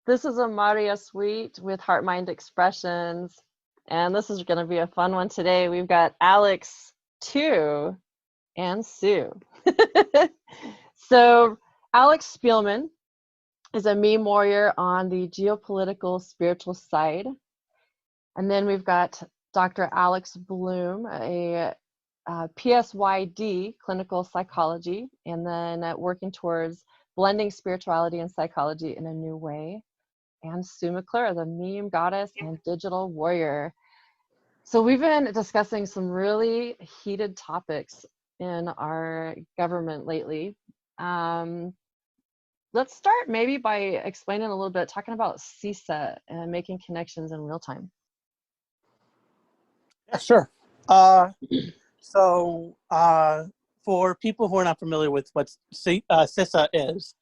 This is Amária Sweet with HeartMind Expressions, and this is going to be a fun one today. We've got Alex 2 and Soo. So Alex Spielman is a meme warrior on the geopolitical spiritual side. And then we've got Dr. Alex Bloom, a PsyD, clinical psychology, and then working towards blending spirituality and psychology in a new way. And Soo McClure, the meme goddess and digital warrior. So we've been discussing some really heated topics in our government lately. Let's start maybe by explaining a little bit, talking about CISA and making connections in real time. Yeah, sure. For people who are not familiar with what CISA is,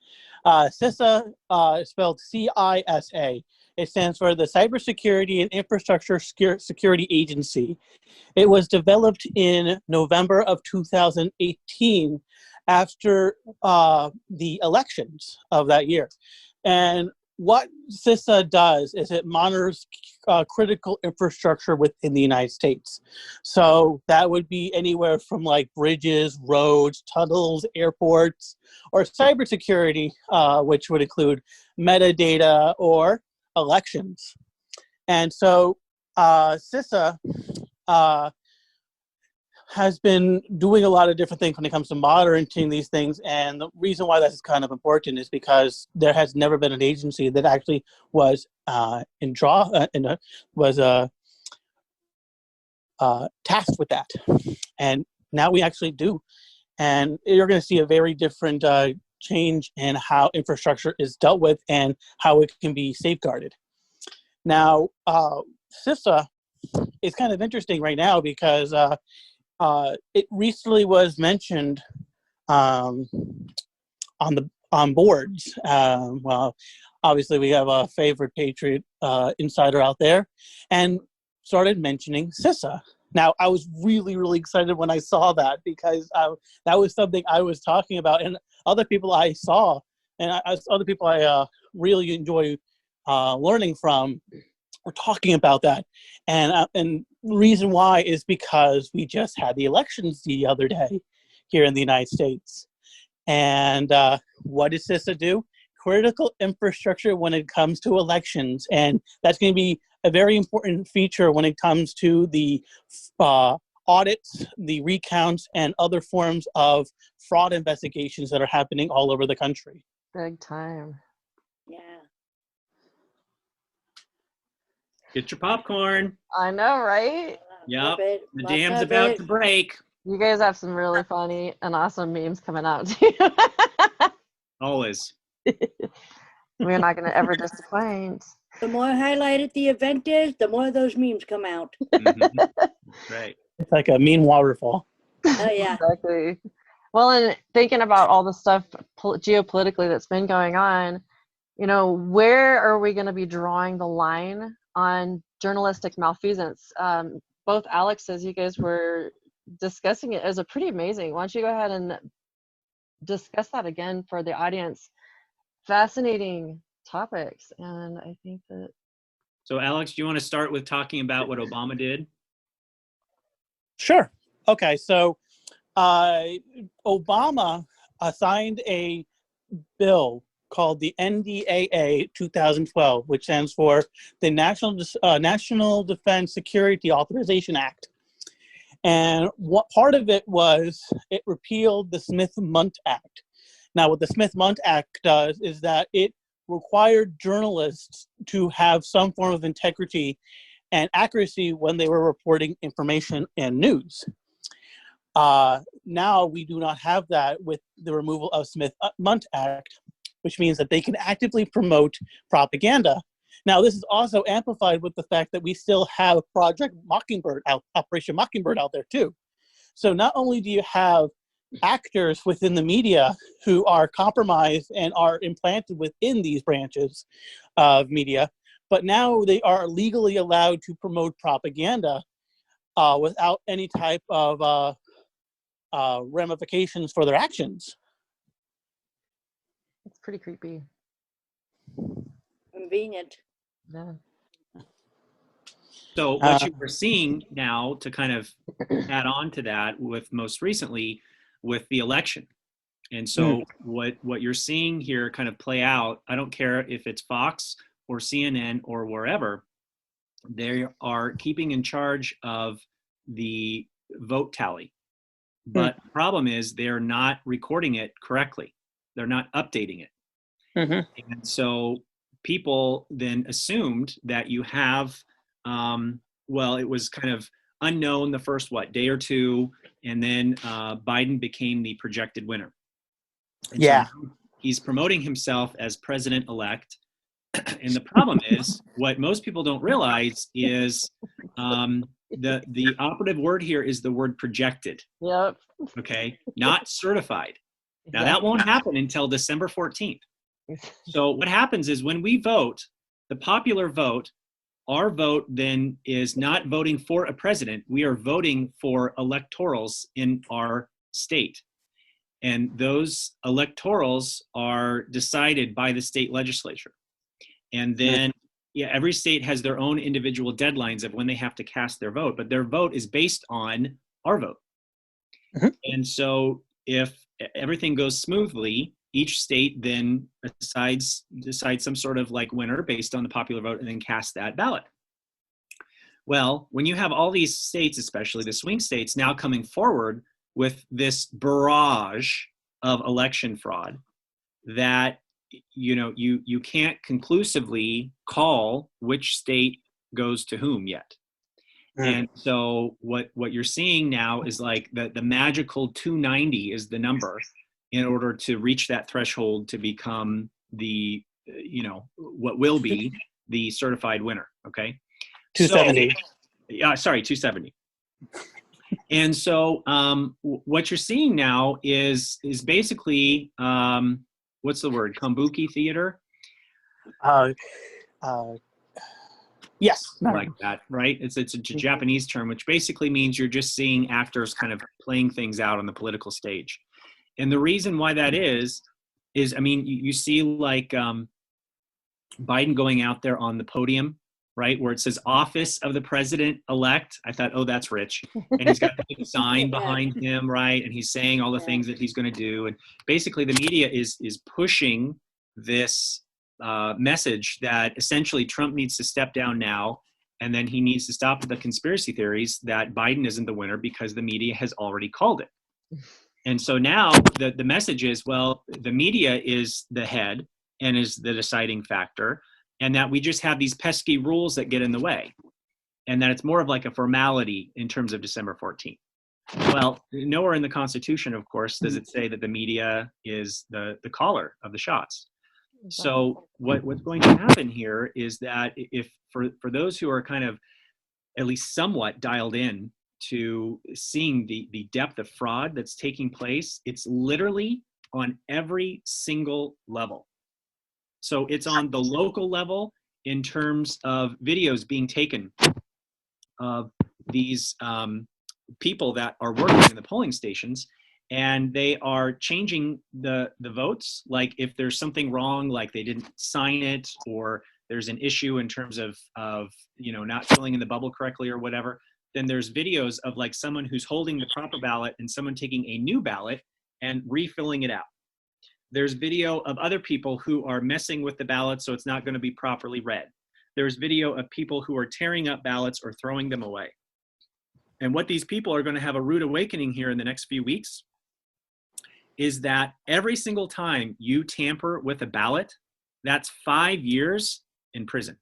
CISA is spelled C-I-S-A. It stands for the Cybersecurity and Infrastructure Security Agency. It was developed in November of 2018 after the elections of that year. And what CISA does is it monitors critical infrastructure within the United States. So that would be anywhere from like bridges, roads, tunnels, airports, or cybersecurity, which would include metadata or elections. And so CISA has been doing a lot of different things when it comes to monitoring these things, and the reason why that's kind of important is because there has never been an agency that actually was tasked with that, and now we actually do, and you're going to see a very different change in how infrastructure is dealt with and how it can be safeguarded. Now, CISA is kind of interesting right now because it recently was mentioned on boards. Well, obviously we have a favorite Patriot insider out there, and started mentioning CISA. Now, I was really, really excited when I saw that because that was something I was talking about, and other people I saw, and other people I really enjoy learning from, we're talking about that, and the reason why is because we just had the elections the other day here in the United States, and what does CISA do? Critical infrastructure when it comes to elections, and that's going to be a very important feature when it comes to the audits, the recounts, and other forms of fraud investigations that are happening all over the country. Big time. Yeah. Get your popcorn. I know, right? Yep. The dam's about to break. You guys have some really funny and awesome memes coming out too. Always. We're not going to ever disappoint. The more highlighted the event is, the more those memes come out. Mm-hmm. Right. It's like a meme waterfall. Oh, yeah. Exactly. Well, and thinking about all the stuff geopolitically that's been going on, you know, where are we going to be drawing the line on journalistic malfeasance? Both Alexes, you guys were discussing it. It was pretty amazing. Why don't you go ahead and discuss that again for the audience? Fascinating topics, and I think that. So, Alex, do you want to start with talking about what Obama did? Sure. Okay, so Obama signed a bill called the NDAA 2012, which stands for the National Defense Security Authorization Act. And what part of it was it repealed the Smith-Mundt Act. Now, what the Smith-Mundt Act does is that it required journalists to have some form of integrity and accuracy when they were reporting information and news. Now we do not have that with the removal of Smith-Mundt Act, which means that they can actively promote propaganda. Now, this is also amplified with the fact that we still have Operation Mockingbird out there too. So not only do you have actors within the media who are compromised and are implanted within these branches of media, but now they are legally allowed to promote propaganda without any type of ramifications for their actions. It's pretty creepy. convenient. Yeah. So what you are seeing now, to kind of add on to that, with most recently with the election. And so what you're seeing here kind of play out, I don't care if it's Fox or CNN or wherever, they are keeping in charge of the vote tally. But the problem is they're not recording it correctly. They're not updating it. And so people then assumed that you have, well, it was kind of unknown the first, day or two, and then Biden became the projected winner. And so he's promoting himself as president-elect. And the problem is, what most people don't realize is the operative word here is the word projected. Yep. Okay, not certified. Now that won't happen until December 14th. So what happens is when we vote, the popular vote, our vote then is not voting for a president. We are voting for electorals in our state. And those electorals are decided by the state legislature. And then, every state has their own individual deadlines of when they have to cast their vote, but their vote is based on our vote. And so if everything goes smoothly, each state then decides some sort of like winner based on the popular vote and then casts that ballot. Well, when you have all these states, especially the swing states, now coming forward with this barrage of election fraud, that you can't conclusively call which state goes to whom yet. And so what you're seeing now is like the magical 290 is the number in order to reach that threshold to become the, what will be the certified winner. Okay. 270. Sorry, 270. And so what you're seeing now is basically, what's the word? Kabuki theater? Yes. Like that, right? It's a Japanese term, which basically means you're just seeing actors kind of playing things out on the political stage. And the reason why that is I mean, you see like Biden going out there on the podium, right, where it says office of the president-elect. I thought, oh, that's rich. And he's got a big sign behind him, right? And he's saying all the things that he's going to do. And basically the media is pushing this message that essentially Trump needs to step down now, and then he needs to stop the conspiracy theories that Biden isn't the winner because the media has already called it. And so now the message is, well, the media is the head and is the deciding factor, and that we just have these pesky rules that get in the way, and that it's more of like a formality in terms of December 14th. Well, nowhere in the Constitution, of course, does it say that the media is the caller of the shots. So what's going to happen here is that if for those who are kind of at least somewhat dialed in to seeing the depth of fraud that's taking place, it's literally on every single level. So it's on the local level in terms of videos being taken of these people that are working in the polling stations, and they are changing the votes. Like if there's something wrong, like they didn't sign it, or there's an issue in terms of not filling in the bubble correctly or whatever, then there's videos of like someone who's holding the proper ballot and someone taking a new ballot and refilling it out. There's video of other people who are messing with the ballot so it's not going to be properly read. There's video of people who are tearing up ballots or throwing them away. And what these people are going to have a rude awakening here in the next few weeks is that every single time you tamper with a ballot, that's 5 years in prison.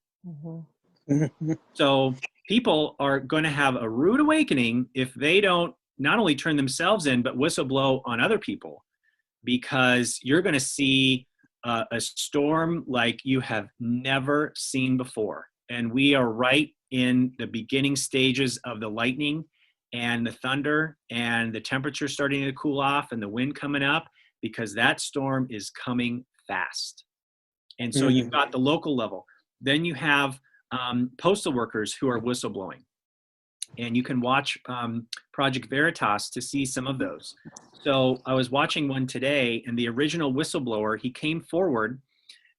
So people are going to have a rude awakening if they don't not only turn themselves in, but whistleblow on other people, because you're going to see a storm like you have never seen before. And we are right in the beginning stages of the lightning and the thunder and the temperature starting to cool off and the wind coming up, because that storm is coming fast. And so you've got the local level. Then you have postal workers who are whistleblowing. And you can watch Project Veritas to see some of those. So I was watching one today, and the original whistleblower, he came forward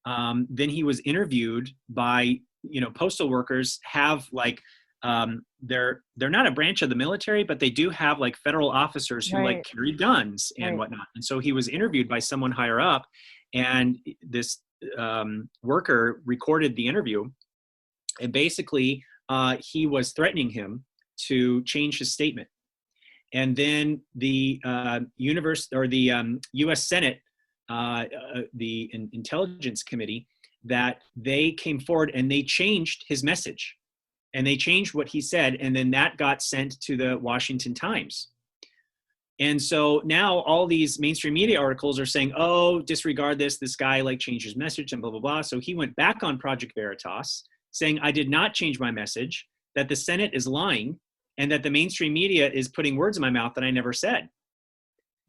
then he was interviewed by, postal workers have like, they're not a branch of the military, but they do have like federal officers who like carry guns and whatnot. And so he was interviewed by someone higher up, and this worker recorded the interview, and basically he was threatening him to change his statement. And then the U.S. Senate, the Intelligence Committee, that they came forward and they changed his message, and they changed what he said, and then that got sent to the Washington Times. And so now all these mainstream media articles are saying, oh, disregard this guy like changed his message and blah, blah, blah. So he went back on Project Veritas saying, I did not change my message, that the Senate is lying, and that the mainstream media is putting words in my mouth that I never said.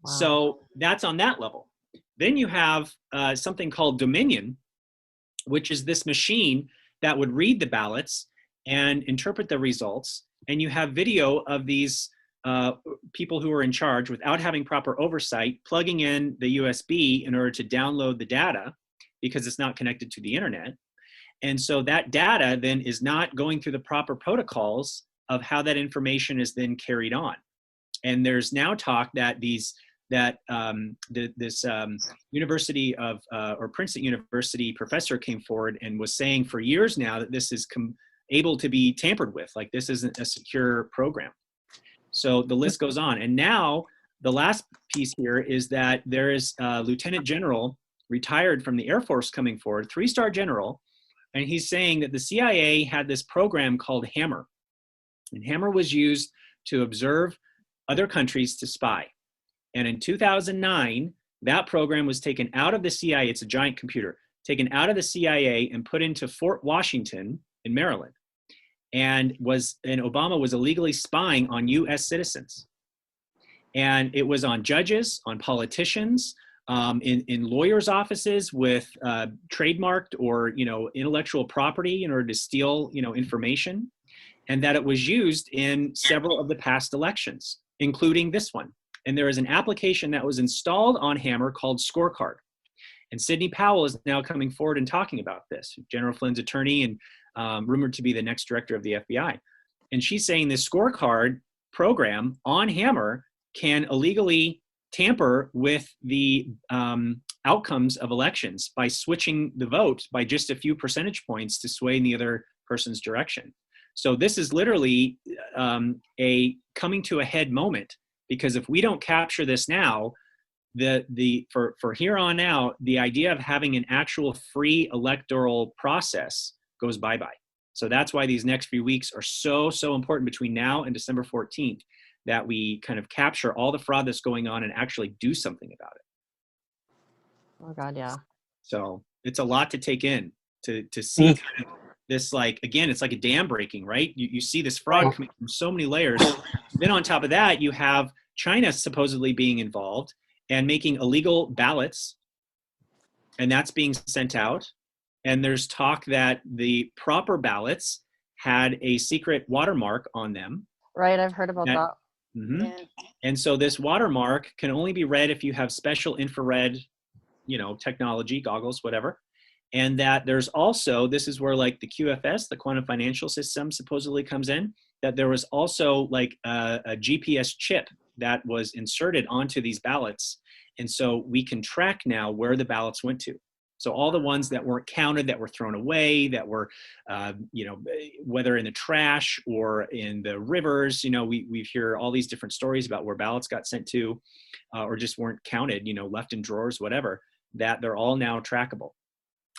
Wow. So that's on that level. Then you have something called Dominion, which is this machine that would read the ballots and interpret the results. And you have video of these people who are in charge without having proper oversight, plugging in the USB in order to download the data because it's not connected to the internet. And so that data then is not going through the proper protocols of how that information is then carried on. And there's now talk that this University of, or Princeton University professor came forward and was saying for years now that this is able to be tampered with, like this isn't a secure program. So the list goes on. And now the last piece here is that there is a Lieutenant General retired from the Air Force coming forward, 3-star general, and he's saying that the CIA had this program called Hammer. And Hammer was used to observe other countries to spy. And in 2009, that program was taken out of the CIA. It's a giant computer, taken out of the CIA and put into Fort Washington in Maryland. And Obama was illegally spying on US citizens. And it was on judges, on politicians, in lawyers' offices with trademarked or intellectual property in order to steal information, and that it was used in several of the past elections, including this one. And there is an application that was installed on Hammer called Scorecard. And Sidney Powell is now coming forward and talking about this, General Flynn's attorney and rumored to be the next director of the FBI. And she's saying this Scorecard program on Hammer can illegally tamper with the outcomes of elections by switching the vote by just a few percentage points to sway in the other person's direction. So this is literally a coming to a head moment, because if we don't capture this now, for here on out, the idea of having an actual free electoral process goes bye-bye. So that's why these next few weeks are so important between now and December 14th, that we kind of capture all the fraud that's going on and actually do something about it. Oh God, yeah. So it's a lot to take in to see kind of this, like, again, it's like a dam breaking, right? You see this fraud coming from so many layers. Then on top of that, you have China supposedly being involved and making illegal ballots, and that's being sent out. And there's talk that the proper ballots had a secret watermark on them. Right, I've heard about that. Mm-hmm. Yeah. And so this watermark can only be read if you have special infrared, technology, goggles, whatever. And that there's also, this is where like the QFS, the quantum financial system, supposedly comes in, that there was also like a GPS chip that was inserted onto these ballots. And so we can track now where the ballots went to. So all the ones that weren't counted, that were thrown away, that were, whether in the trash or in the rivers, we hear all these different stories about where ballots got sent to, or just weren't counted, left in drawers, whatever, that they're all now trackable.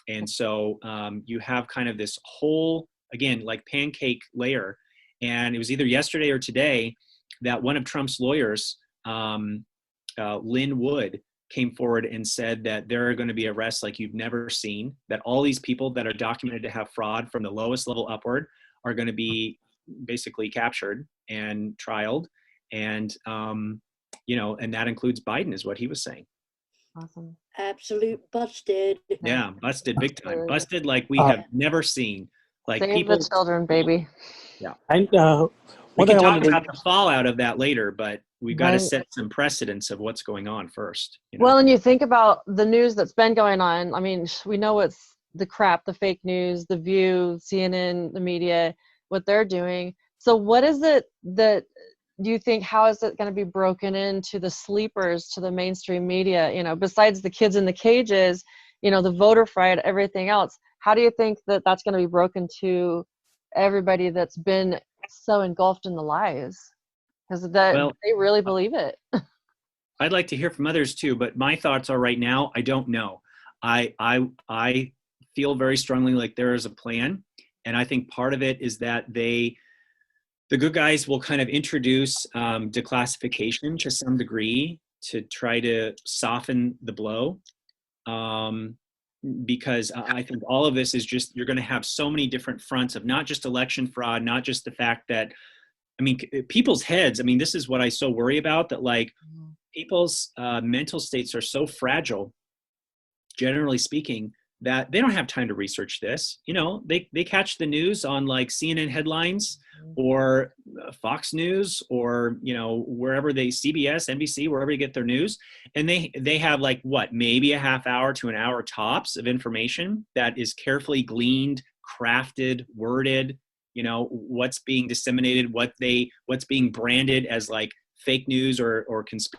And so you have kind of this whole, again, like pancake layer. And it was either yesterday or today that one of Trump's lawyers, Lynn Wood, came forward and said that there are going to be arrests like you've never seen, that all these people that are documented to have fraud from the lowest level upward are going to be basically captured and trialed. And, and that includes Biden, is what he was saying. Awesome. Absolute busted. Yeah, busted big time. Busted like we have never seen. Like Save people, the children, baby. And We One can thing I talk wanted to- about the fallout of that later, but we've got to Right. set some precedents of what's going on first. You know? Well, and you think about the news that's been going on. I mean, we know it's the crap, the fake news, the View, CNN, the media, what they're doing. So what is it that do you think, how is it going to be broken into the sleepers, to the mainstream media, you know, besides the kids in the cages, you know, the voter fraud, everything else? How do you think that that's going to be broken to everybody that's been so engulfed in the lies? Because Well, they really believe it. I'd like to hear from others too, but my thoughts are right now, I don't know. I feel very strongly like there is a plan. And I think part of it is that the good guys will kind of introduce declassification to some degree to try to soften the blow. Because I think all of this is just, you're going to have so many different fronts of not just election fraud, not just the fact that, I mean, people's heads, I mean, this is what I so worry about, that like people's mental states are so fragile, generally speaking, that they don't have time to research this. You know, they catch the news on like CNN headlines or Fox News or, you know, wherever they, CBS, NBC, wherever you get their news. And they have like what, maybe a half hour to an hour tops of information that is carefully gleaned, crafted, worded, you know, what's being disseminated, what's being branded as like fake news or conspiracy.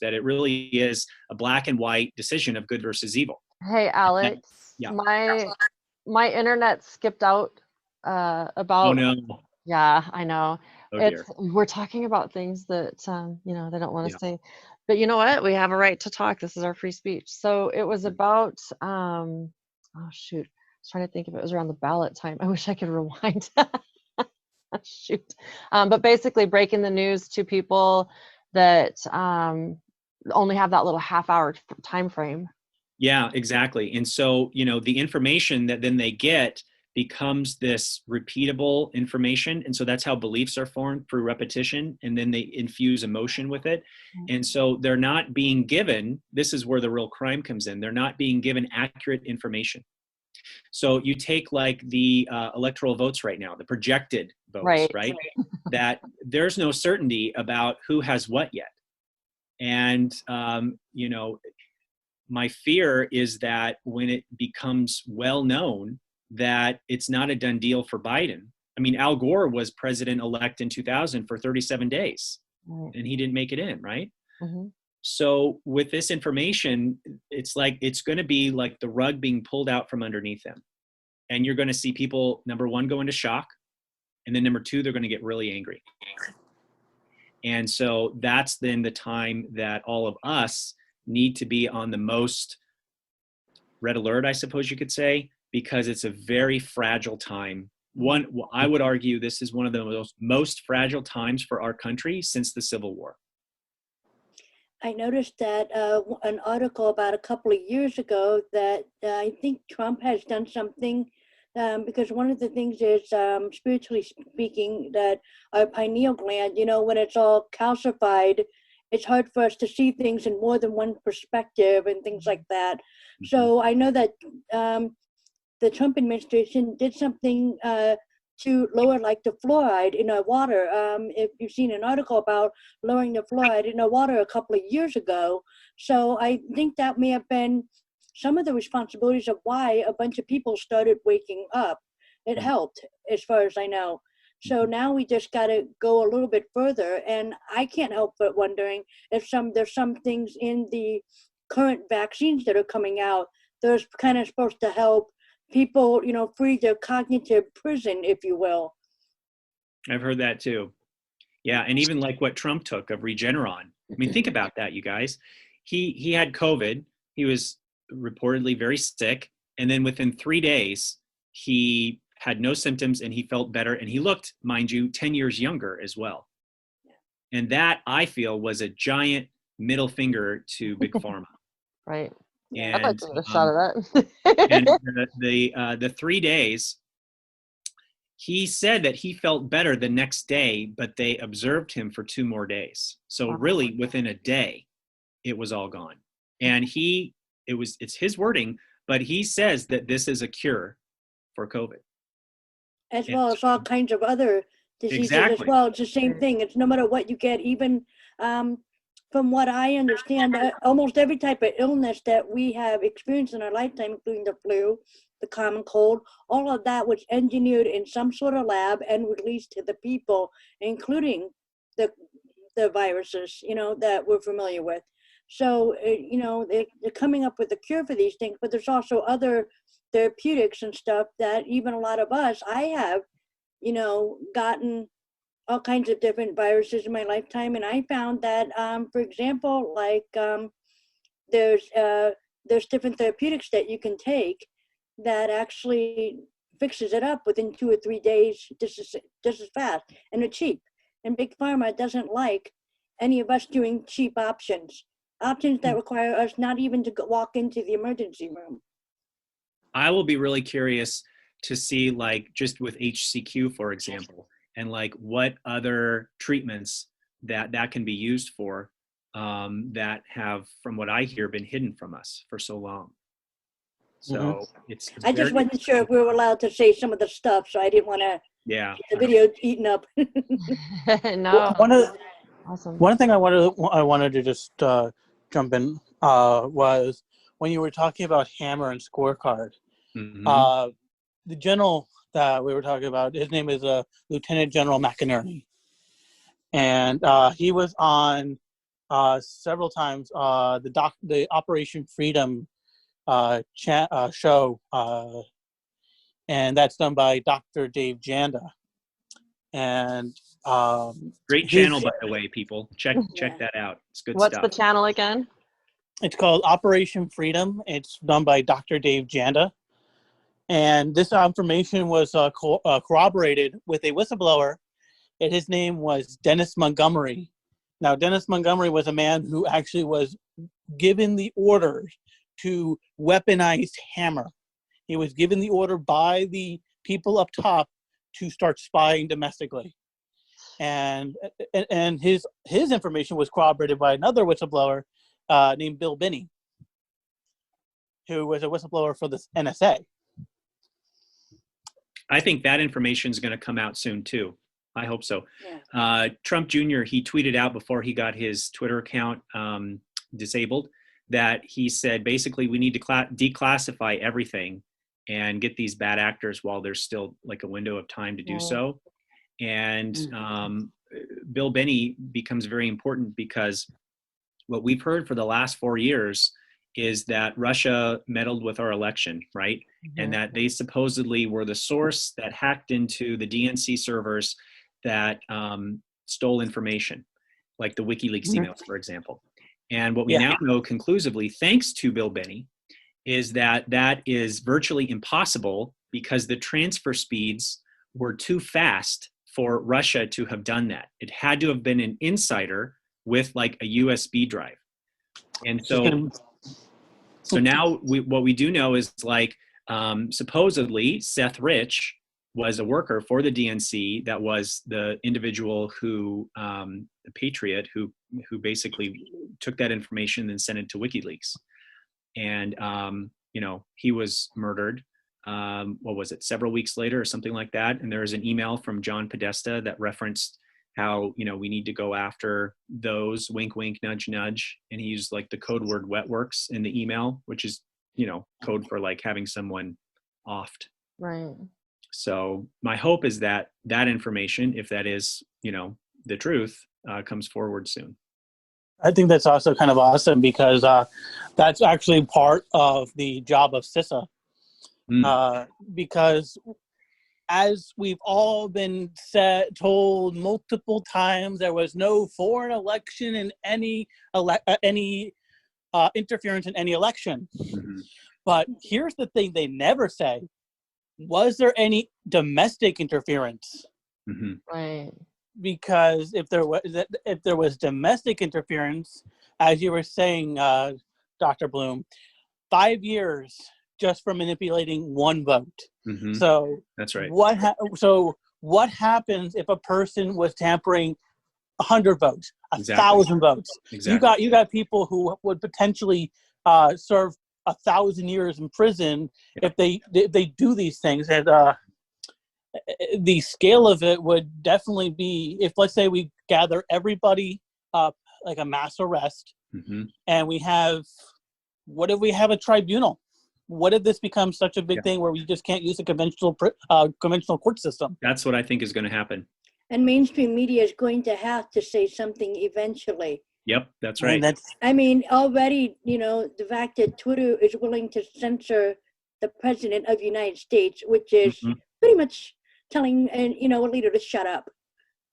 That it really is a black and white decision of good versus evil. Hey, Alex, Yeah. my internet skipped out about. Oh no. Yeah, I know. Oh dear. We're talking about things that you know, they don't want to Yeah. say. But you know what? We have a right to talk. This is our free speech. So it was about oh shoot. I was trying to think if it was around the ballot time. I wish I could rewind. Shoot. But basically breaking the news to people that only have that little half-hour time frame. Yeah, exactly. And so, you know, the information that then they get becomes this repeatable information. And so that's how beliefs are formed, through repetition. And then they infuse emotion with it. And so they're not being given, this is where the real crime comes in, they're not being given accurate information. So you take like the electoral votes right now, the projected votes, right? That there's no certainty about who has what yet. And, you know, my fear is that when it becomes well known that it's not a done deal for Biden. I mean, Al Gore was president-elect in 2000 for 37 days, and he didn't make it in, right? Mm-hmm. So with this information, it's like, it's going to be like the rug being pulled out from underneath them. And you're going to see people, number one, go into shock. And then number two, they're going to get really angry. And so that's then the time that all of us need to be on the most red alert, I suppose you could say, because it's a very fragile time. I would argue this is one of the most fragile times for our country since the Civil War. I noticed that an article about a couple of years ago that I think Trump has done something because one of the things is, spiritually speaking, that our pineal gland, you know, when it's all calcified, it's hard for us to see things in more than one perspective and things like that. Mm-hmm. So I know that the Trump administration did something to lower like the fluoride in our water. If you've seen an article about lowering the fluoride in our water a couple of years ago. So I think that may have been some of the responsibilities of why a bunch of people started waking up. It helped, as far as I know. So now we just got to go a little bit further. And I can't help but wondering if there's some things in the current vaccines that are coming out that are kind of supposed to help people, you know, free their cognitive prison, if you will. I've heard that too. Yeah, and even like what Trump took of Regeneron. I mean, think about that, you guys. He had COVID. He was reportedly very sick. And then within 3 days, he had no symptoms and he felt better. And he looked, mind you, 10 years younger as well. And that, I feel, was a giant middle finger to Big Pharma. Right. And, I'd like to get a shot of that. and the 3 days, he said that he felt better the next day, but they observed him for 2 more days. So really within a day, it was all gone. And it's his wording, but he says that this is a cure for COVID. As well as all kinds of other diseases as well. It's the same thing. It's no matter what you get, even from what I understand, almost every type of illness that we have experienced in our lifetime, including the flu, the common cold, all of that was engineered in some sort of lab and released to the people, including the viruses, that we're familiar with. So, they're coming up with a cure for these things, but there's also other therapeutics and stuff that even a lot of us, I have, gotten all kinds of different viruses in my lifetime. And I found that, for example, like there's different therapeutics that you can take that actually fixes it up within 2 or 3 days, just as fast, and they're cheap. And Big Pharma doesn't like any of us doing cheap options that require us not even to walk into the emergency room. I will be really curious to see, like, just with HCQ, for example, and like what other treatments that can be used for that have, from what I hear, been hidden from us for so long. So it's I just wasn't sure if we were allowed to say some of the stuff, so I didn't want to get the video eaten up. No. Awesome. One thing I wanted to just jump in was when you were talking about hammer and scorecard. The general that we were talking about, his name is Lieutenant General McInerney, and he was on several times the Operation Freedom show, and that's done by Dr. Dave Janda. And great channel, by the way, people. Check that out. It's good What's stuff. What's the channel again? It's called Operation Freedom. It's done by Dr. Dave Janda. And this information was corroborated with a whistleblower, and his name was Dennis Montgomery. Now, Dennis Montgomery was a man who actually was given the order to weaponize hammer. He was given the order by the people up top to start spying domestically. And his information was corroborated by another whistleblower named Bill Binney, who was a whistleblower for the NSA. I think that information is going to come out soon too. I hope so. Yeah. Trump Jr., he tweeted out before he got his Twitter account disabled that he said, basically, we need to declassify everything and get these bad actors while there's still like a window of time to do so. And Bill Binney becomes very important because what we've heard for the last 4 years is that Russia meddled with our election, right? And that they supposedly were the source that hacked into the DNC servers that stole information, like the WikiLeaks emails, for example. And what we now know conclusively, thanks to Bill Binney, is that that is virtually impossible because the transfer speeds were too fast for Russia to have done that. It had to have been an insider with like a USB drive. And so now what we do know is like supposedly Seth Rich was a worker for the DNC that was the individual who, the patriot who basically took that information and sent it to WikiLeaks. And, he was murdered, what was it, several weeks later or something like that. And there was an email from John Podesta that referenced how, we need to go after those, wink, wink, nudge, nudge. And he used like the code word wetworks in the email, which is, code for like having someone offed. Right. So my hope is that that information, if that is, the truth, comes forward soon. I think that's also kind of awesome because that's actually part of the job of CISA. Because as we've all been told multiple times, there was no foreign election in any interference in any election. But here's the thing they never say. Was there any domestic interference? Right. Because if there was domestic interference, as you were saying, Dr. Bloom, 5 years just for manipulating one vote. Mhm. So That's right. What happens if a person was tampering 100 votes, Exactly. 1,000 votes? Exactly. You got people who would potentially serve 1,000 years in prison if they do these things. And the scale of it would definitely be, if let's say we gather everybody up like a mass arrest, Mhm. and what if we have a tribunal? What if this becomes such a big thing where we just can't use a conventional court system? That's what I think is going to happen. And mainstream media is going to have to say something eventually. Yep, that's right. I mean, already, the fact that Twitter is willing to censor the president of the United States, which is pretty much telling a leader to shut up.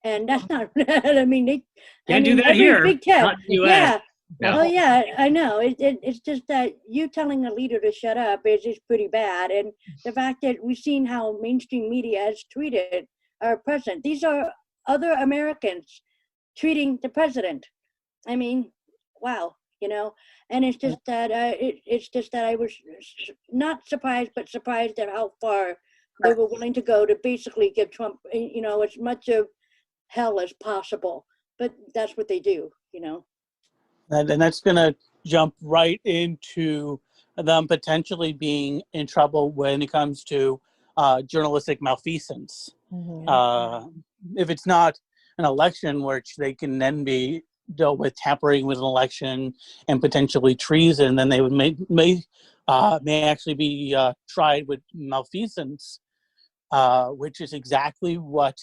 And that's not, I mean, they Can't do that every here. big tech. Not in the US. Yeah. Oh yeah, I know. It's just that you telling a leader to shut up is pretty bad. And the fact that we've seen how mainstream media has treated our president. These are other Americans treating the president. I mean, wow, and it's just that it's just that I was not surprised, but surprised at how far they were willing to go to basically give Trump, as much of hell as possible. But that's what they do, And that's going to jump right into them potentially being in trouble when it comes to journalistic malfeasance. If it's not an election, which they can then be dealt with tampering with an election and potentially treason, then they would may actually be tried with malfeasance, which is exactly what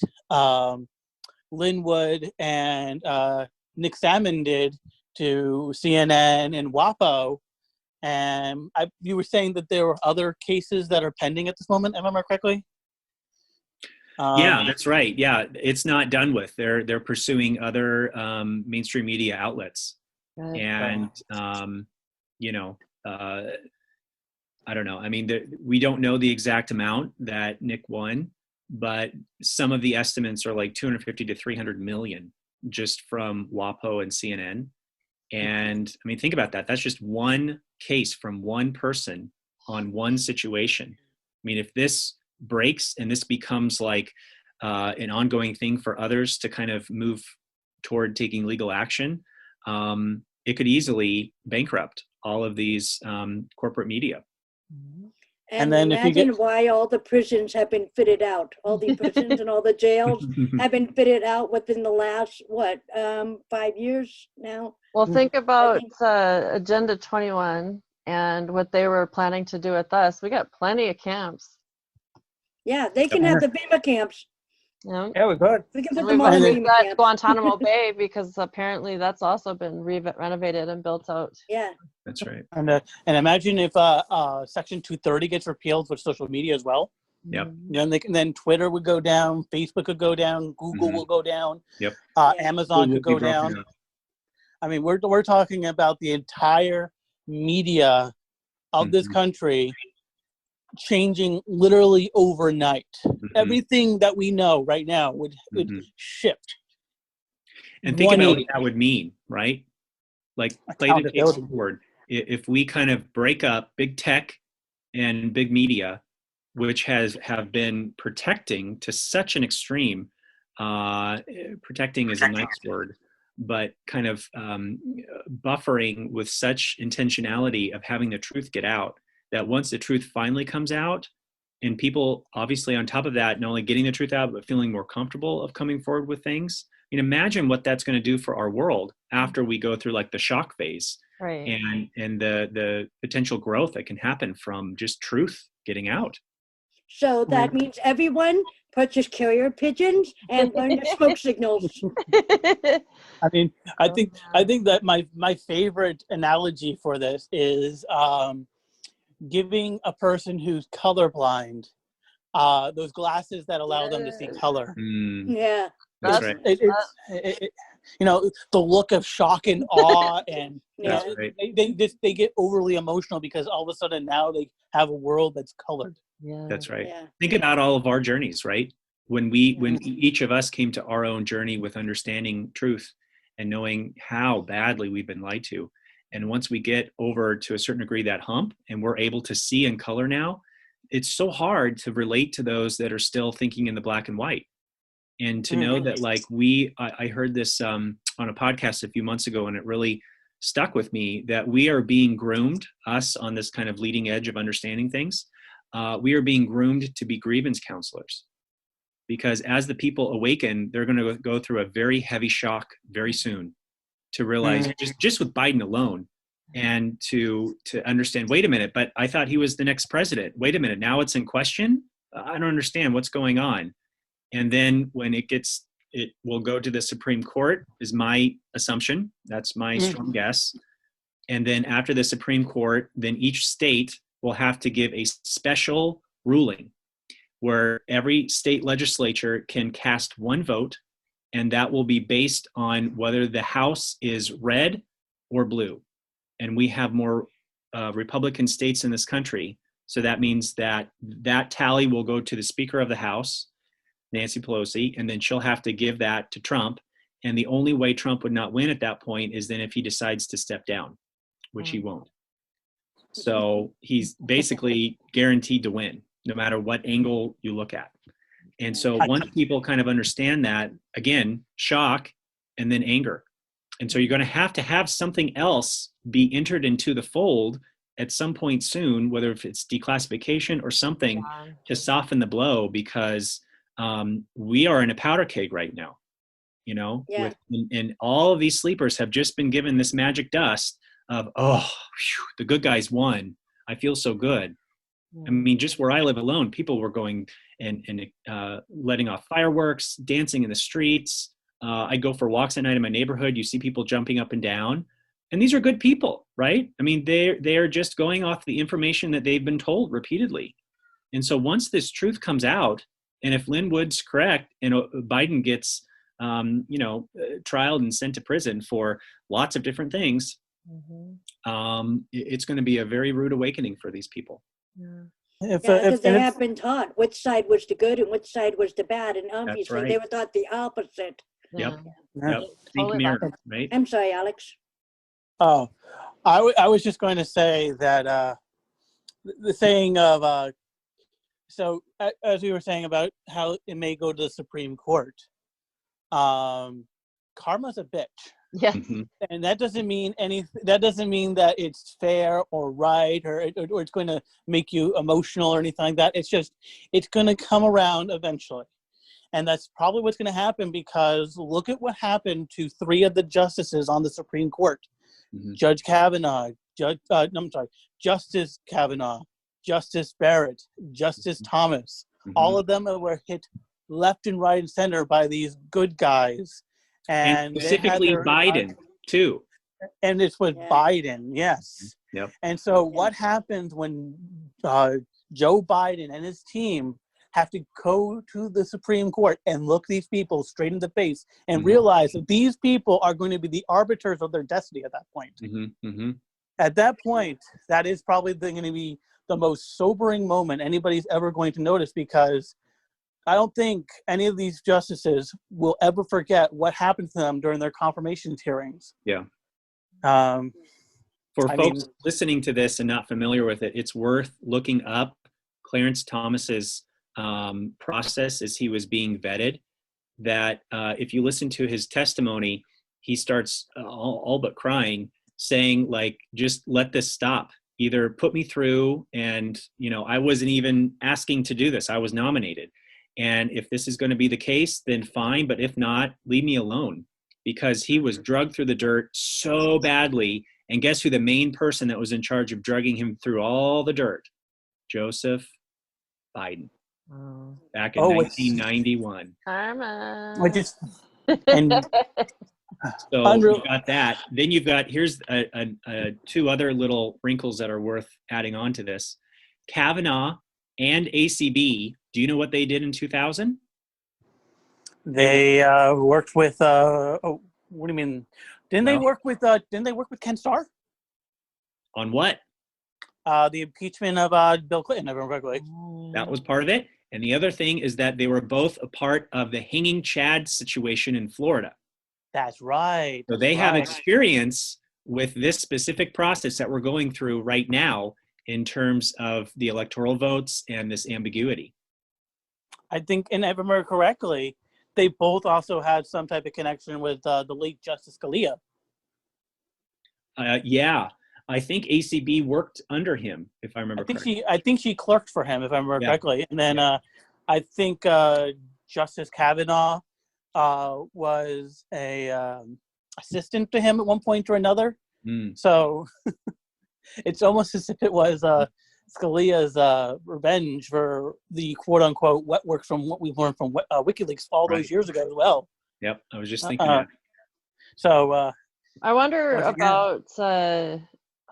Linwood and Nick Salmon did to CNN and WAPO. And you were saying that there were other cases that are pending at this moment, if I remember correctly? Yeah, that's right. Yeah, it's not done with. They're pursuing other mainstream media outlets. And, I don't know. I mean, we don't know the exact amount that Nick won, but some of the estimates are like 250 to 300 million just from WAPO and CNN. And I mean, think about that. That's just one case from one person on one situation. I mean, if this breaks and this becomes like an ongoing thing for others to kind of move toward taking legal action, it could easily bankrupt all of these corporate media. And then imagine why all the prisons have been fitted out. All the prisons and all the jails have been fitted out within the last, 5 years now? Well, think about Agenda 21 and what they were planning to do with us. We got plenty of camps. Yeah, they can have the FEMA camps. Yeah, we could. We can put them all in FEMA camps. Guantanamo Bay, because apparently that's also been renovated and built out. Yeah. That's right. And imagine if Section 230 gets repealed with social media as well. Yep. And then Twitter would go down, Facebook could go down, Google will go down. Yep. Amazon could go down. I mean, we're talking about the entire media of this country changing literally overnight. Everything that we know right now would shift. And think about what that would mean, right? Like, play the case forward. If we kind of break up big tech and big media, which have been protecting to such an extreme, protecting is a nice word, but kind of buffering with such intentionality of having the truth get out, that once the truth finally comes out, and people obviously on top of that, not only getting the truth out, but feeling more comfortable of coming forward with things. I mean, imagine what that's going to do for our world after we go through like the shock phase, right? And the potential growth that can happen from just truth getting out. So that means everyone purchase carrier pigeons and learn the smoke signals. I mean, I think that my favorite analogy for this is giving a person who's colorblind those glasses that allow them to see color. Yeah. That's right. The look of shock and awe, and right. they get overly emotional because all of a sudden now they have a world that's colored. Yeah, that's right. Yeah. Think about all of our journeys, right? When each of us came to our own journey with understanding truth and knowing how badly we've been lied to, And once we get over to a certain degree that hump and we're able to see in color now, it's so hard to relate to those that are still thinking in the black and white. And to know that, like, I heard this on a podcast a few months ago, and it really stuck with me, that we are being groomed, us on this kind of leading edge of understanding things. We are being groomed to be grievance counselors, because as the people awaken, they're going to go through a very heavy shock very soon to realize just with Biden alone, and to understand, wait a minute, but I thought he was the next president. Wait a minute, now it's in question. I don't understand what's going on. And then when it will go to the Supreme Court, is my assumption. That's my strong guess. And then after the Supreme Court, then each state will have to give a special ruling where every state legislature can cast one vote, and that will be based on whether the House is red or blue. And we have more Republican states in this country. So that means that tally will go to the Speaker of the House, Nancy Pelosi, and then she'll have to give that to Trump. And the only way Trump would not win at that point is then if he decides to step down, which he won't. So he's basically guaranteed to win, no matter what angle you look at. And so once people kind of understand that, again, shock and then anger. And so you're going to have something else be entered into the fold at some point soon, whether if it's declassification or something to soften the blow, because we are in a powder keg right now, you know, and all of these sleepers have just been given this magic dust of, the good guys won. I feel so good. I mean, just where I live alone, people were going and letting off fireworks, dancing in the streets. I go for walks at night in my neighborhood. You see people jumping up and down. And these are good people, right? I mean, they are just going off the information that they've been told repeatedly. And so once this truth comes out, and if Lynn Wood's correct and Biden gets, trialed and sent to prison for lots of different things, it's going to be a very rude awakening for these people. Because they have been taught which side was the good and which side was the bad, and obviously they were taught the opposite. Yep. Think mirror, right? I'm sorry, Alex. Oh, I was just going to say that the saying of so as we were saying about how it may go to the Supreme Court, karma's a bitch. Yes. And that doesn't mean anything. That doesn't mean that it's fair or right or it's going to make you emotional or anything like that. It's just, it's going to come around eventually. And that's probably what's going to happen, because look at what happened to 3 of the justices on the Supreme Court. Judge Kavanaugh, Justice Kavanaugh, Justice Barrett, Justice Thomas. All of them were hit left and right and center by these good guys. And specifically Biden, too. And it's with Biden, yes. Yep. And so what happens when Joe Biden and his team have to go to the Supreme Court and look these people straight in the face and realize that these people are going to be the arbiters of their destiny at that point. At that point, that is probably going to be the most sobering moment anybody's ever going to notice, because I don't think any of these justices will ever forget what happened to them during their confirmation hearings. Yeah. For folks listening to this and not familiar with it, it's worth looking up Clarence Thomas's process as he was being vetted. That if you listen to his testimony, he starts all but crying, saying, like, just let this stop. Either put me through, and, you know, I wasn't even asking to do this. I was nominated. And if this is going to be the case, then fine. But if not, leave me alone, because he was drugged through the dirt so badly. And guess who the main person that was in charge of drugging him through all the dirt? Joseph Biden. Back in 1991. Karma. So you've got that. Then you've got, here's 2 other little wrinkles that are worth adding on to this. Kavanaugh and ACB, do you know what they did in 2000? They worked with what do you mean? Didn't they work with Ken Starr? On what? The impeachment of Bill Clinton, if I remember correctly. That was part of it. And the other thing is that they were both a part of the Hanging Chad situation in Florida. That's right. So they have experience with this specific process that we're going through right now in terms of the electoral votes and this ambiguity. I think, and if I remember correctly, they both also had some type of connection with the late Justice Scalia. Yeah, I think ACB worked under him, if I remember correctly. I think she clerked for him, if I remember correctly. And then I think Justice Kavanaugh was a assistant to him at one point or another. So it's almost as if it was Scalia's revenge for the quote-unquote wet work from what we learned from WikiLeaks all those years ago as well. Yep, I was just thinking that. So I wonder about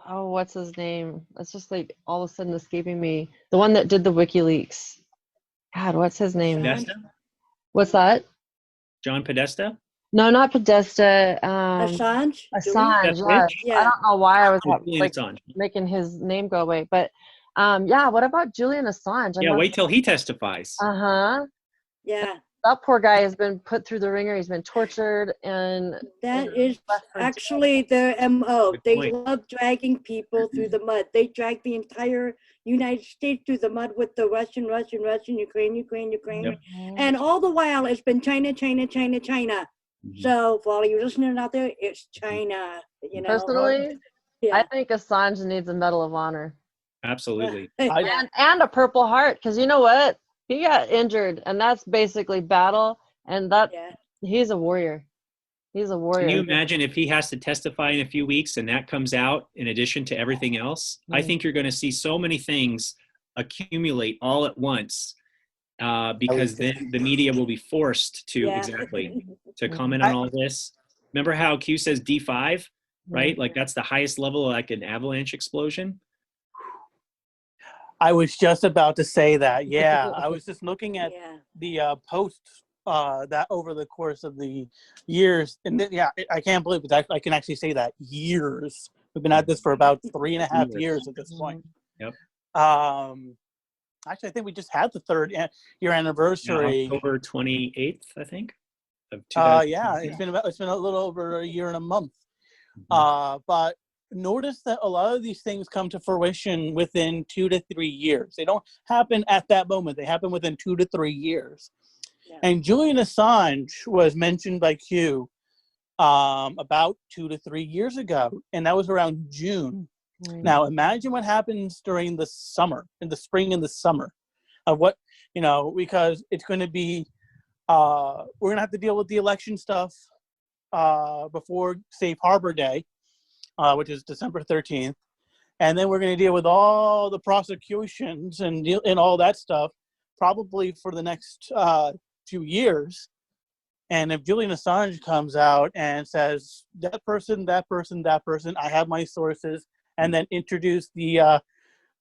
what's his name? It's just like all of a sudden escaping me. The one that did the WikiLeaks. God, what's his name? Podesta? What's that? John Podesta? No, not Podesta. Assange? Assange. Yeah. I don't know why I was Julian Assange. making his name go away, but what about Julian Assange? Wait till he testifies. Yeah. That poor guy has been put through the ringer. He's been tortured, and that is actually their MO. Good They point. love dragging people through the mud. They drag the entire United States through the mud with the Russian, Ukraine. Yep. And all the while, it's been China. So for all you listeners out there, it's China. You know. Personally, Yeah. I think Assange needs a Medal of Honor Absolutely. and a Purple Heart, because you know what? He got injured, and that's basically battle, and he's a warrior. He's a warrior. Can you imagine if he has to testify in a few weeks and that comes out in addition to everything else? I think you're going to see so many things accumulate all at once because then the media will be forced to to comment on all this. Remember how Q says D5, right? Like that's the highest level, like an avalanche explosion. I was just about to say that. Yeah, I was just looking at the posts that over the course of the years, and I can't believe it. I can actually say that years. We've been at this for about 3.5 years at this point. Yep. Actually, I think we just had the 3rd year anniversary. October 28th, I think. Of it's been a little over a year and a month. But notice that a lot of these things come to fruition within 2 to 3 years. They don't happen at that moment. They happen within 2 to 3 years. Yeah. And Julian Assange was mentioned by Q about 2 to 3 years ago, and that was around June. Now, imagine what happens during the summer, in the spring and the summer, of what, because it's going to be, we're going to have to deal with the election stuff before Safe Harbor Day, which is December 13th. And then we're going to deal with all the prosecutions and all that stuff, probably for the next few years. And if Julian Assange comes out and says, that person, I have my sources, and then introduce the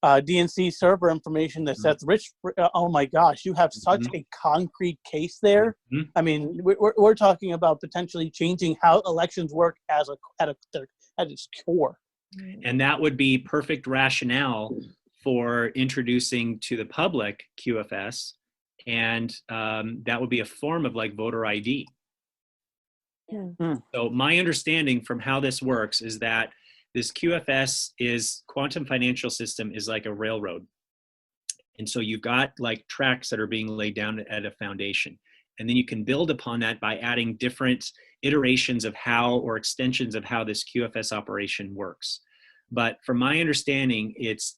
DNC server information that sets Rich, oh my gosh, you have such a concrete case there. I mean, we're talking about potentially changing how elections work at its core. And that would be perfect rationale for introducing to the public QFS, and that would be a form of like voter ID. So my understanding from how this works is that this QFS is quantum financial system is like a railroad. And so you've got like tracks that are being laid down at a foundation. And then you can build upon that by adding different iterations of how, or extensions of how this QFS operation works. But from my understanding, it's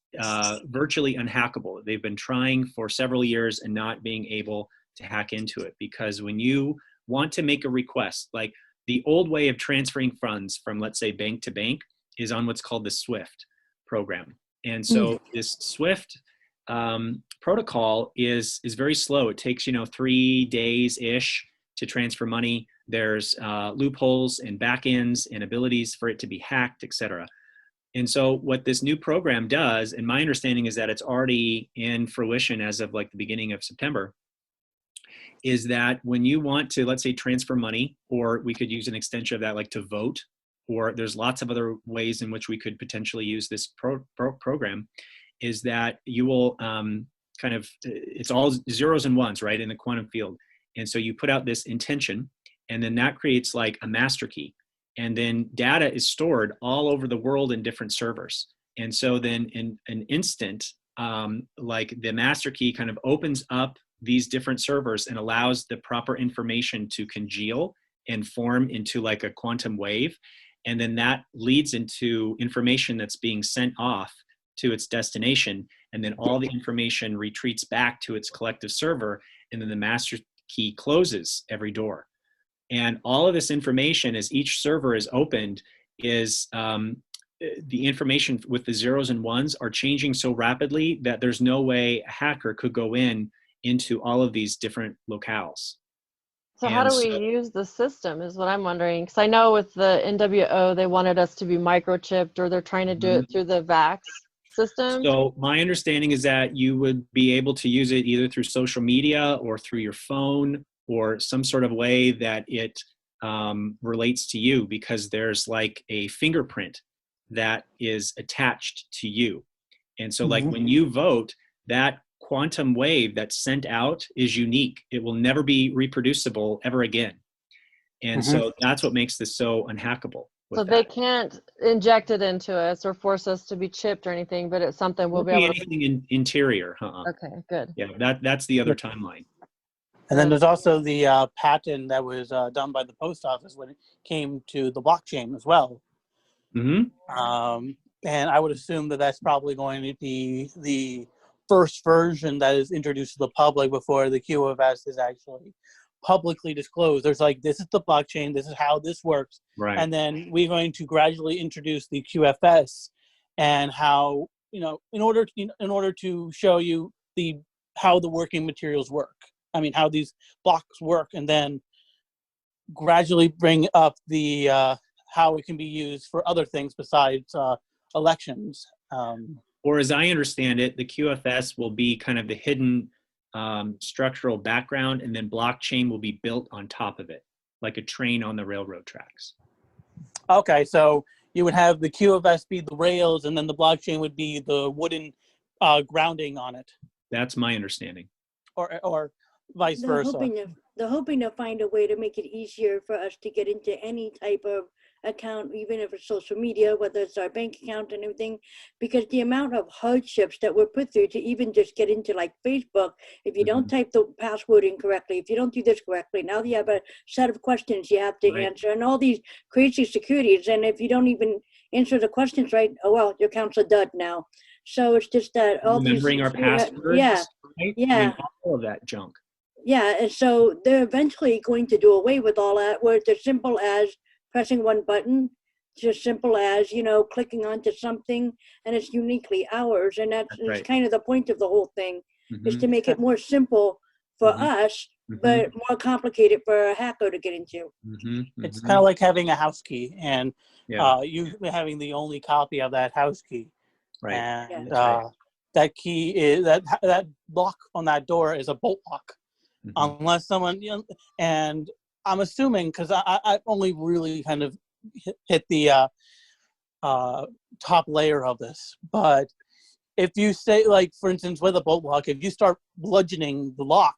virtually unhackable. They've been trying for several years and not being able to hack into it, because when you want to make a request, like the old way of transferring funds from, let's say, bank to bank is on what's called the SWIFT program. And so this SWIFT protocol is very slow. It takes 3 days-ish to transfer money. There's loopholes and backends and abilities for it to be hacked, etc. And so what this new program does, and my understanding is that it's already in fruition as of like the beginning of September, is that when you want to, let's say, transfer money, or we could use an extension of that like to vote, or there's lots of other ways in which we could potentially use this program, is that you will it's all zeros and ones, right, in the quantum field. And so you put out this intention, and then that creates like a master key. and then data is stored all over the world in different servers. And so then in an instant, like the master key kind of opens up these different servers and allows the proper information to congeal and form into like a quantum wave. And then that leads into information that's being sent off to its destination. And then all the information retreats back to its collective server. And then the master key closes every door. And all of this information, as each server is opened, is the information with the zeros and ones are changing so rapidly that there's no way a hacker could go into all of these different locales. So how do we use the system is what I'm wondering. Because I know with the NWO, they wanted us to be microchipped, or they're trying to do it through the VAX system. So my understanding is that you would be able to use it either through social media or through your phone or some sort of way that it relates to you, because there's like a fingerprint that is attached to you. And so like when you vote, that quantum wave that's sent out is unique. It will never be reproducible ever again. And so that's what makes this so unhackable. So they can't inject it into us or force us to be chipped or anything, but it's something we'll be able to. Anything interior. Okay, good. Yeah, that's the other timeline. And then there's also the patent that was done by the post office when it came to the blockchain as well. And I would assume that that's probably going to be the first version that is introduced to the public before the QFS is actually publicly disclosed. There's like, this is the blockchain, this is how this works. Right. And then we're going to gradually introduce the QFS and how, in order to show you how the working materials work. I mean, how these blocks work, and then gradually bring up the how it can be used for other things besides elections. Or as I understand it, the QFS will be kind of the hidden structural background, and then blockchain will be built on top of it, like a train on the railroad tracks. Okay, so you would have the QFS be the rails, and then the blockchain would be the wooden grounding on it. That's my understanding. Or vice versa. They're hoping to find a way to make it easier for us to get into any type of account, even if it's social media, whether it's our bank account and everything, because the amount of hardships that we're put through to even just get into like Facebook, if you don't type the password in correctly, if you don't do this correctly, now you have a set of questions you have to answer, and all these crazy securities, and if you don't even answer the questions right, oh well, your account's a dud now. So it's just that all remembering our passwords, right? I mean, all of that junk. Yeah, and so they're eventually going to do away with all that, where it's as simple as pressing one button, just simple as, clicking onto something, and it's uniquely ours. And that's kind of the point of the whole thing, is to make it more simple for us, but more complicated for a hacker to get into. It's kind of like having a house key, and you having the only copy of that house key. Right. And that key is, that lock on that door is a bolt lock. Unless someone, and I'm assuming, because I only really kind of hit the top layer of this, but if you say, like, for instance, with a bolt lock, if you start bludgeoning the lock,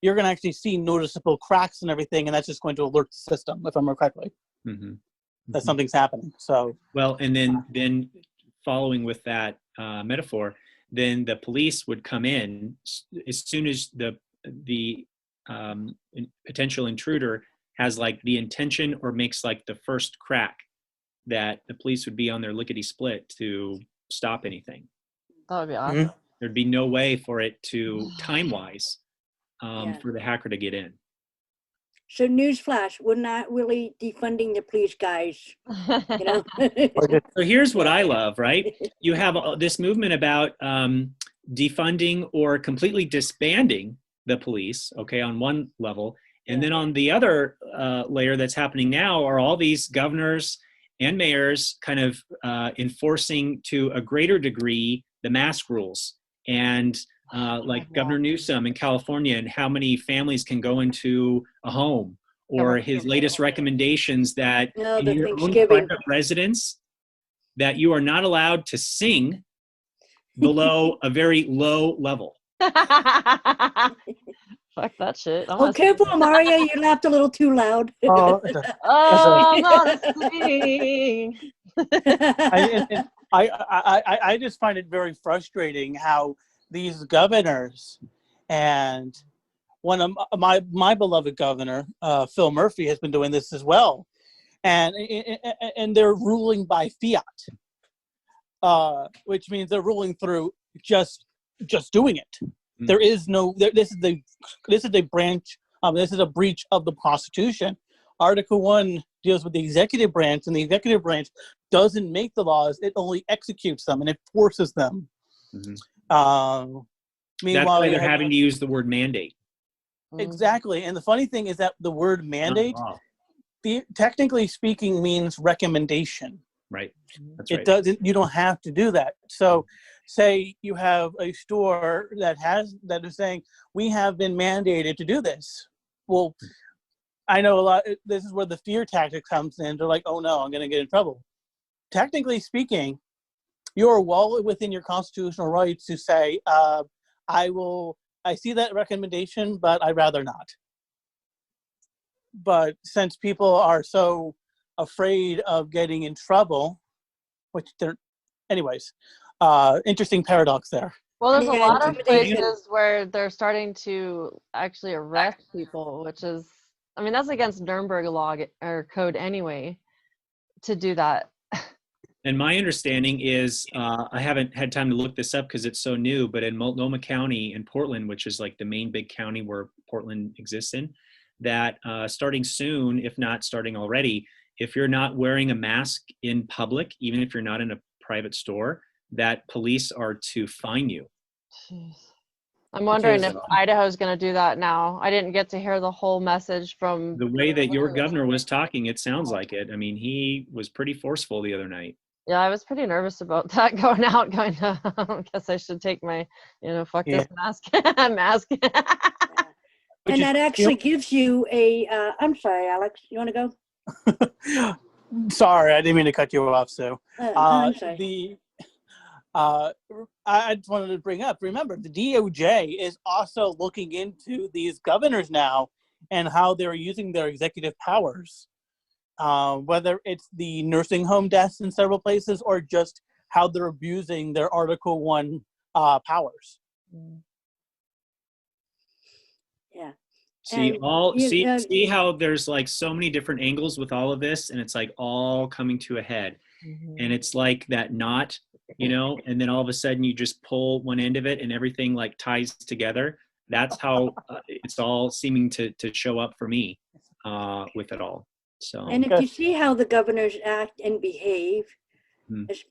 you're going to actually see noticeable cracks and everything, and that's just going to alert the system, if I remember correctly, that something's happening. So, well, and then following with that metaphor, then the police would come in as soon as the potential intruder has like the intention or makes like the first crack, that the police would be on their lickety split to stop anything. That would be awesome. There'd be no way for it to time-wise for the hacker to get in. So newsflash, we're not really defunding the police, guys. So here's what I love, right? You have this movement about defunding or completely disbanding the police, okay, on one level. And then on the other layer that's happening now are all these governors and mayors kind of enforcing to a greater degree the mask rules. And like Governor Newsom in California, and how many families can go into a home, or his latest recommendations that in your own private residence, that you are not allowed to sing below a very low level. Fuck that shit. Oh, careful, Amária, you laughed a little too loud. Oh, Oh, I'm not singing. I just find it very frustrating how these governors and one of my beloved governor, Phil Murphy, has been doing this as well, and they're ruling by fiat, which means they're ruling through just doing it. There is no this is a branch. This is a breach of the Constitution. Article 1 deals with the executive branch, and the executive branch doesn't make the laws; it only executes them and enforces them. Meanwhile, that's why they're having to use the word mandate. Exactly, and the funny thing is that the word mandate, technically speaking, means recommendation. Right. That's right. It doesn't. You don't have to do that. So, say you have a store that is saying we have been mandated to do this. Well, I know a lot. This is where the fear tactic comes in. They're like, "Oh no, I'm going to get in trouble." Technically speaking, you're well within your constitutional rights to say, I see that recommendation, but I'd rather not." But since people are so afraid of getting in trouble, which they're, anyways, interesting paradox there. Well, there's a lot of places where they're starting to actually arrest people, which is, I mean, that's against Nuremberg law or code anyway, to do that. And my understanding is, I haven't had time to look this up because it's so new, but in Multnomah County in Portland, which is like the main big county where Portland exists in, that starting soon, if not starting already, if you're not wearing a mask in public, even if you're not in a private store, that police are to fine you. Jeez. I'm wondering if Idaho's going to do that now. I didn't get to hear the whole message from the way that your governor was talking. It sounds like it. I mean, he was pretty forceful the other night. Yeah, I was pretty nervous about that going out, I guess I should take my, fuck this mask. And that actually gives you a, I'm sorry, Alex, you want to go? Sorry, I didn't mean to cut you off, Sue. I'm sorry. I just wanted to bring up, remember, the DOJ is also looking into these governors now and how they're using their executive powers, whether it's the nursing home deaths in several places or just how they're abusing their Article 1 powers. Yeah. See how there's like so many different angles with all of this, and it's like all coming to a head. And it's like that knot, and then all of a sudden you just pull one end of it and everything like ties together. That's how it's all seeming to show up for me with it all. So. And if you see how the governors act and behave,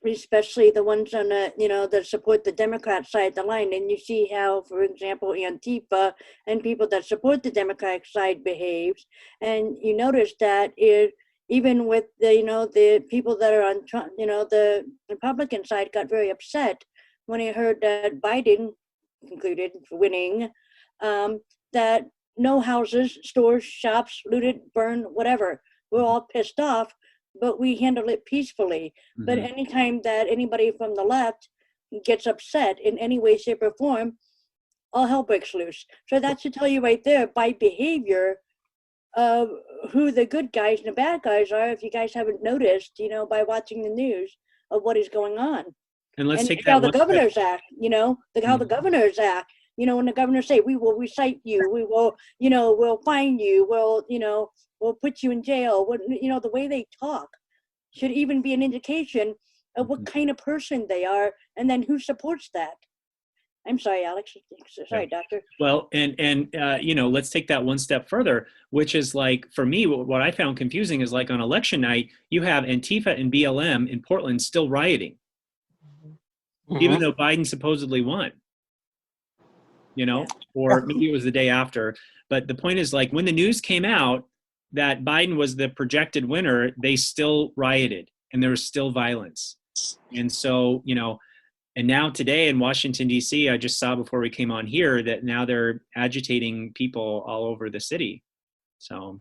especially the ones on the, that support the Democrat side of the line, and you see how, for example, Antifa and people that support the Democratic side behaves, and you notice that even with the, the people that are on Trump, the Republican side got very upset when he heard that Biden concluded winning, that no houses, stores, shops, looted, burned, whatever. We're all pissed off, but we handle it peacefully. But anytime that anybody from the left gets upset in any way, shape, or form, all hell breaks loose. So that should tell you right there by behavior of who the good guys and the bad guys are, if you guys haven't noticed, by watching the news of what is going on. And let's take how the governors act, how the governors act. When the governors say, we will recite you, we will, we'll fine you, we'll put you in jail. The way they talk should even be an indication of what kind of person they are, and then who supports that. I'm sorry, Alex. Sorry, Doctor. Well, and let's take that one step further, which is like, for me, what I found confusing is like on election night, you have Antifa and BLM in Portland still rioting, even though Biden supposedly won, or maybe it was the day after. But the point is, like, when the news came out that Biden was the projected winner, they still rioted and there was still violence. And so, and now today in Washington, D.C., I just saw before we came on here that now they're agitating people all over the city. So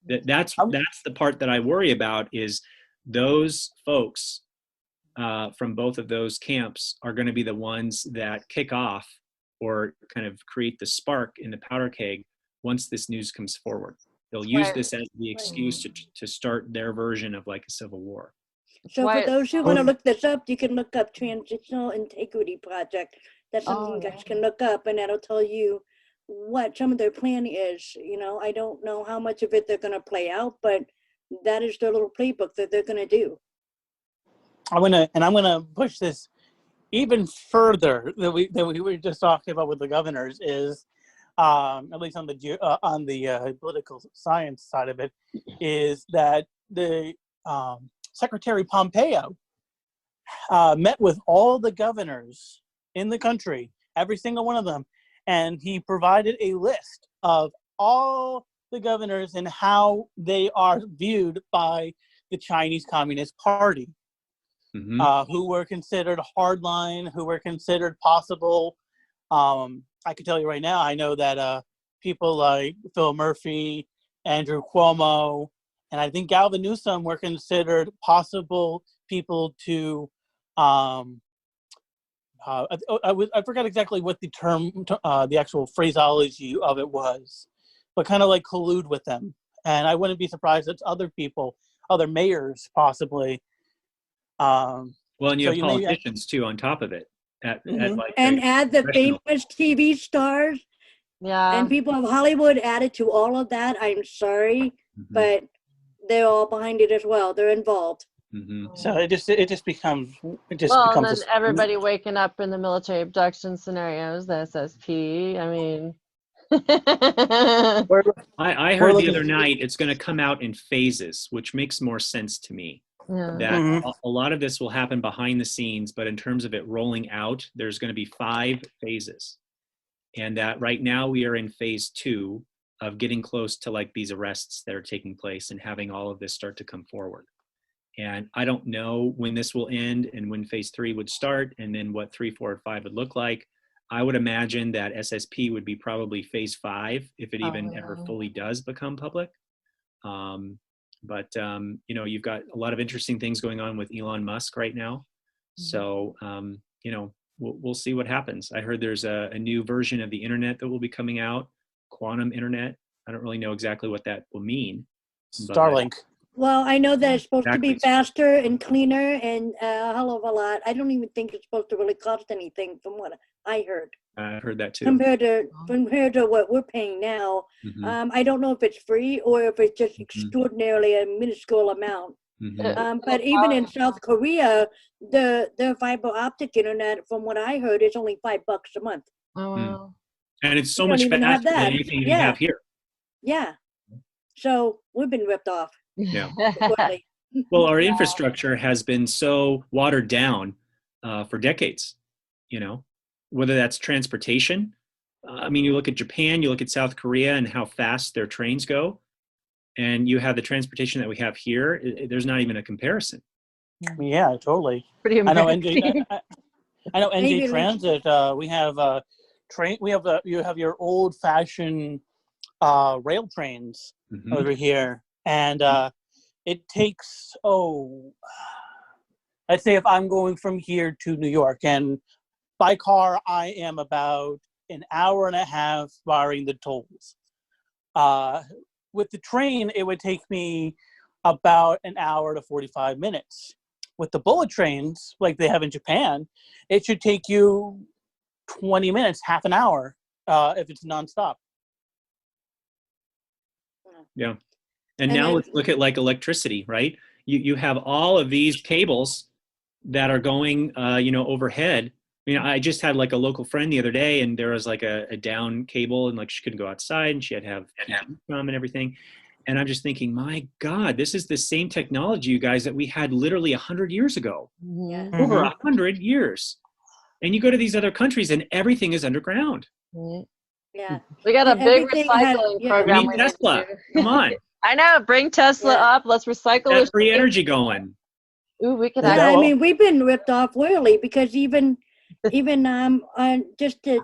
that's the part that I worry about, is those folks from both of those camps are going to be the ones that kick off or kind of create the spark in the powder keg once this news comes forward. They'll use Right. this as the excuse to start their version of like a civil war. That's So why for it's those who so- want to look this up, you can look up Transitional Integrity Project. That's something Oh, you guys yeah. can look up, and that'll tell you what some of their plan is. You know, I don't know how much of it they're going to play out, but that is their little playbook that they're going to do. I'm gonna push this even further that we were just talking about with the governors is, at least on the political science side of it, is that the Secretary Pompeo met with all the governors in the country, every single one of them, and he provided a list of all the governors and how they are viewed by the Chinese Communist Party. Mm-hmm. Who were considered hardline, who were considered possible. I can tell you right now, I know that people like Phil Murphy, Andrew Cuomo, and I think Galvin Newsom were considered possible people to, I forgot exactly what the term, the actual phraseology of it was, but kind of like collude with them. And I wouldn't be surprised if other people, other mayors possibly, Well, and you so have you may- politicians too on top of it. At like And add the professional- famous TV stars Yeah. and people of Hollywood added to all of that. I'm sorry, Mhm, but they're all behind it as well. They're involved. mhm. So it just becomes Well, and then a- everybody waking up in the military abduction scenarios, the SSP. I mean, I We're heard the looking- other night it's going to come out in phases, which makes more sense to me. yeah. That Mhm. a lot of this will happen behind the scenes, but in terms of it rolling out, there's going to be 5 phases. And that right now we are in phase 2 of getting close to like these arrests that are taking place and having all of this start to come forward. And I don't know when this will end and when phase 3 would start and then what 3, 4, and 5 would look like. I would imagine that SSP would be probably phase 5 if it even ever Oh. fully does become public. You know, you've got a lot of interesting things going on with Elon Musk right now. So, you know, we'll see what happens. I heard there's a new version of the internet that will be coming out, quantum internet. I don't really know exactly what that will mean. but- Starlink. Well, I know that it's supposed to be Exactly. faster and cleaner and a hell of a lot. I don't even think it's supposed to really cost anything from what I heard. I heard that too. Compared to what we're paying now. Mhm, I don't know if it's free or if it's just Mhm. extraordinarily a minuscule amount. mhm. But even in South Korea, the fiber optic internet, from what I heard, is only $5 a month. Oh, wow. And it's so We don't much even have faster than that. anything we Yeah. have here. Yeah. So we've been ripped off. Yeah. shortly. Well, our infrastructure has been so watered down for decades, you know, whether that's transportation. I mean, you look at Japan, you look at South Korea and how fast their trains go, and you have the transportation that we have here. There's not even a comparison. Yeah, totally. Pretty I know amazing. I know Maybe NJ Transit. We have train. We have you have your old fashioned rail trains Mhm. over here, and it takes I'd say if I'm going from here to New York, and by car I am about an hour and a half barring the tolls. With the train, it would take me about an hour to 45 minutes. With the bullet trains, like they have in Japan, it should take you 20 minutes, half an hour, if it's nonstop. Yeah. And And now then- let's look at like electricity, right? You have all of these cables that are going, you know, overhead. I mean, I just had like a local friend the other day, and there was like a down cable, and like she couldn't go outside, and she had to have and everything. And I'm just thinking, my God, this is the same technology, you guys, that we had literally 100 years ago, Mhm. over Mhm. 100 years. And you go to these other countries, and everything is underground. Mhm. Yeah. We got a And big everything had- recycling yeah. program. We need Tesla. to do. Come on, I know. Bring Tesla Yeah. up. Let's recycle that this. free energy going. Ooh, we could Yeah, Yeah, actually. I mean, we've been ripped off royally because even on just the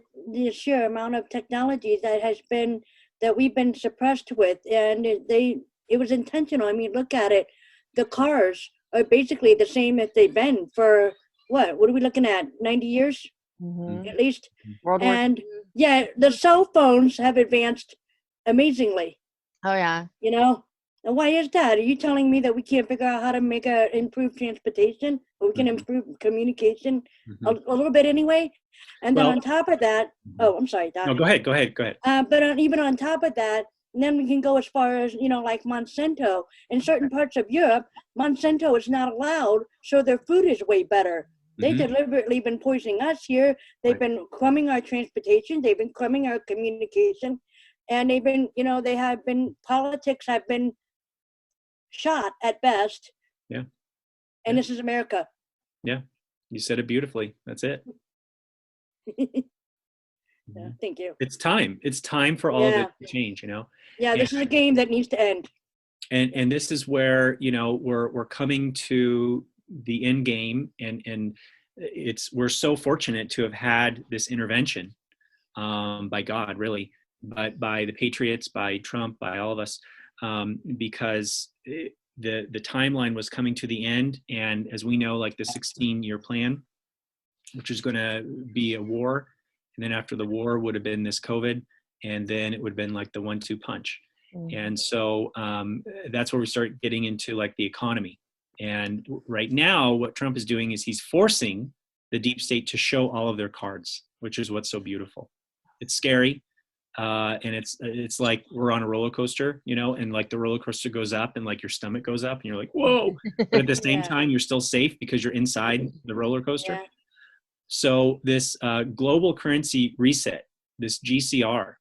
sheer amount of technology that we've been suppressed with, and it was intentional. I mean, look at it. The cars are basically the same as they've been for what are we looking at? 90 years? Mhm. at least. World War And II. yeah, the cell phones have advanced amazingly, Oh yeah. you know. And why is that? Are you telling me that we can't figure out how to improve transportation, or we can Mhm. improve communication a Mhm. little bit anyway? And then Well- on top of that, oh, I'm sorry, Doc. No, go ahead. But even on top of that, then we can go as far as, like Monsanto. In certain parts of Europe, Monsanto is not allowed, so their food is way better. They Mhm. deliberately been poisoning us here. They've Right. been crumbing our transportation. They've been crumbing our communication. And they've been, politics have been shot at best. Yeah. And Yeah. this is America. Yeah, you said it beautifully. That's it. Yeah, thank you. It's time. It's time for all of Yeah. it to change, Yeah, this is a game that needs to end. And this is where, we're coming to the end game, and we're so fortunate to have had this intervention by God, really, but by the patriots, by Trump, by all of us, because the timeline was coming to the end. And as we know, like the 16-year plan, which is going to be a war, and then after the war would have been this COVID, and then it would have been like the 1-2 punch. And so that's where we start getting into like the economy. And right now, what Trump is doing is he's forcing the deep state to show all of their cards, which is what's so beautiful. It's scary. And it's like we're on a roller coaster, and like the roller coaster goes up and like your stomach goes up and you're like, whoa. But at the same Yeah. time, you're still safe because you're inside the roller coaster. Yeah. So this global currency reset, this GCR,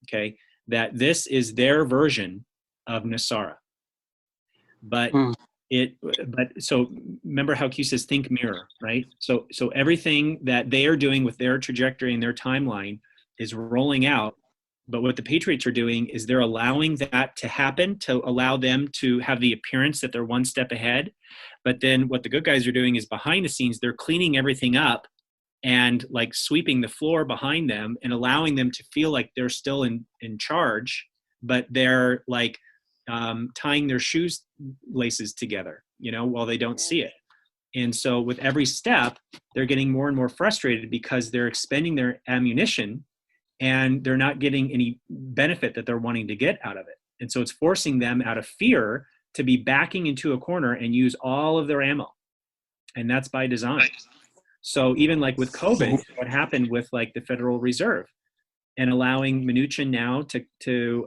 okay, that this is their version of Nasara. But so remember how Q says think mirror, right? So everything that they are doing with their trajectory and their timeline is rolling out. But what the Patriots are doing is they're allowing that to happen, to allow them to have the appearance that they're one step ahead. But then what the good guys are doing is behind the scenes, they're cleaning everything up and like sweeping the floor behind them and allowing them to feel like they're still in charge, but they're like tying their shoes laces together, while they don't see it. And so with every step, they're getting more and more frustrated because they're expending their ammunition and they're not getting any benefit that they're wanting to get out of it. And so it's forcing them out of fear to be backing into a corner and use all of their ammo. And that's by design. So even like with COVID, what happened with like the Federal Reserve and allowing Mnuchin now to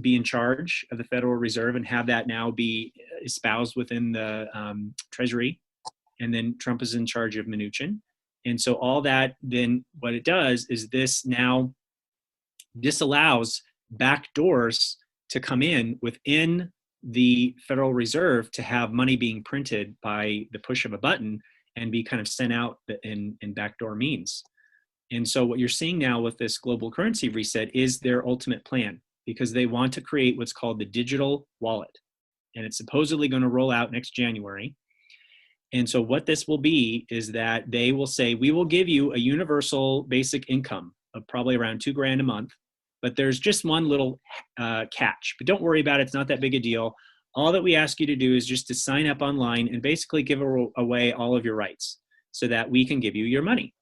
be in charge of the Federal Reserve and have that now be espoused within the Treasury. And then Trump is in charge of Mnuchin. And so all that, then what it does is this now disallows back doors to come in within the Federal Reserve to have money being printed by the push of a button and be kind of sent out in backdoor means. And so what you're seeing now with this global currency reset is their ultimate plan, because they want to create what's called the digital wallet. And it's supposedly going to roll out next January. And so what this will be is that they will say, we will give you a universal basic income of probably around $2,000 a month, but there's just one little catch. But don't worry about it. It's not that big a deal. All that we ask you to do is just to sign up online and basically give away all of your rights so that we can give you your money.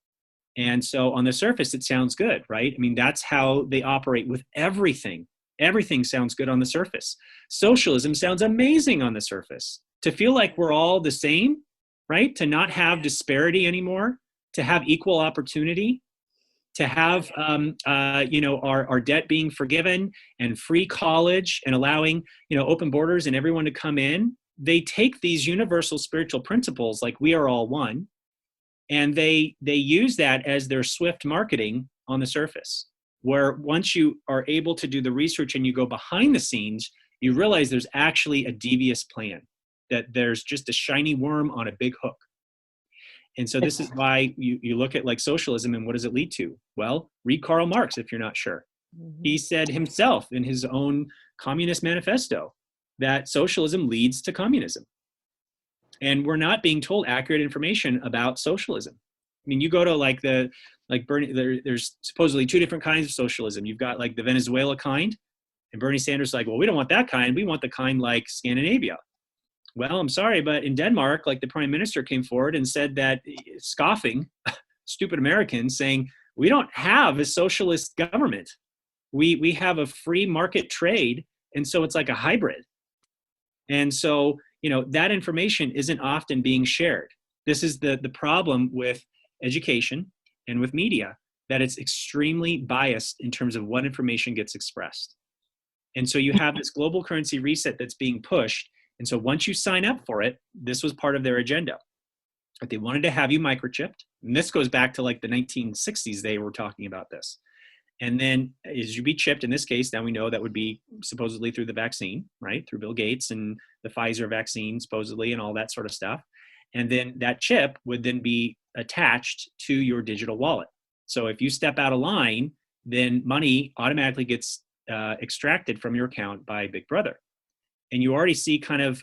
And so on the surface, it sounds good, right? I mean, that's how they operate with everything. Everything sounds good on the surface. Socialism sounds amazing on the surface. To feel like we're all the same, right? To not have disparity anymore, to have equal opportunity, to have our debt being forgiven and free college and allowing open borders and everyone to come in. They take these universal spiritual principles like we are all one, and they use that as their swift marketing on the surface, where once you are able to do the research and you go behind the scenes, you realize there's actually a devious plan, that there's just a shiny worm on a big hook. And so this is why you look at like socialism and what does it lead to? Well, read Karl Marx if you're not sure. He said himself in his own Communist Manifesto that socialism leads to communism. And we're not being told accurate information about socialism. I mean, you go to Bernie, there's supposedly two different kinds of socialism. You've got like the Venezuela kind, and Bernie Sanders is like, well, we don't want that kind. We want the kind like Scandinavia. Well, I'm sorry, but in Denmark, like the prime minister came forward and said that, scoffing, stupid Americans saying, we don't have a socialist government. We have a free market trade. And so it's like a hybrid. And so, that information isn't often being shared. This is the problem with education and with media, that it's extremely biased in terms of what information gets expressed. And so you have this global currency reset that's being pushed. And so once you sign up for it, this was part of their agenda. But they wanted to have you microchipped. And this goes back to like the 1960s, they were talking about this. And then as you be chipped, in this case, now we know that would be supposedly through the vaccine, right? Through Bill Gates and the Pfizer vaccine, supposedly, and all that sort of stuff. And then that chip would then be attached to your digital wallet. So if you step out of line, then money automatically gets extracted from your account by Big Brother. And you already see kind of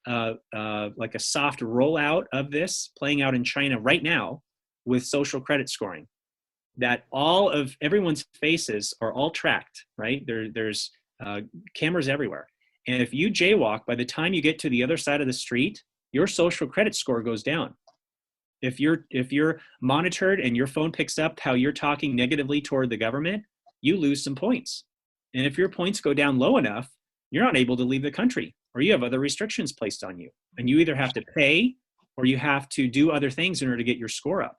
like a soft rollout of this playing out in China right now with social credit scoring. That all of everyone's faces are all tracked, right? There's cameras everywhere. And if you jaywalk, by the time you get to the other side of the street, your social credit score goes down. If you're monitored and your phone picks up how you're talking negatively toward the government, you lose some points. And if your points go down low enough, you're not able to leave the country, or you have other restrictions placed on you. And you either have to pay or you have to do other things in order to get your score up.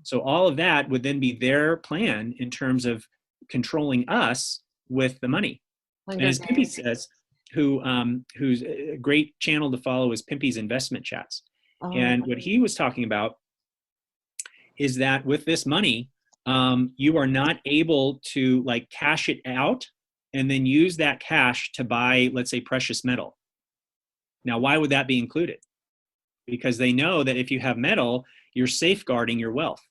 So all of that would then be their plan in terms of controlling us with the money. And as Pimpy says, who's a great channel to follow is Pimpy's Investment Chats. Oh. And what he was talking about is that with this money, you are not able to like cash it out and then use that cash to buy, let's say, precious metal. Now, why would that be included? Because they know that if you have metal, you're safeguarding your wealth.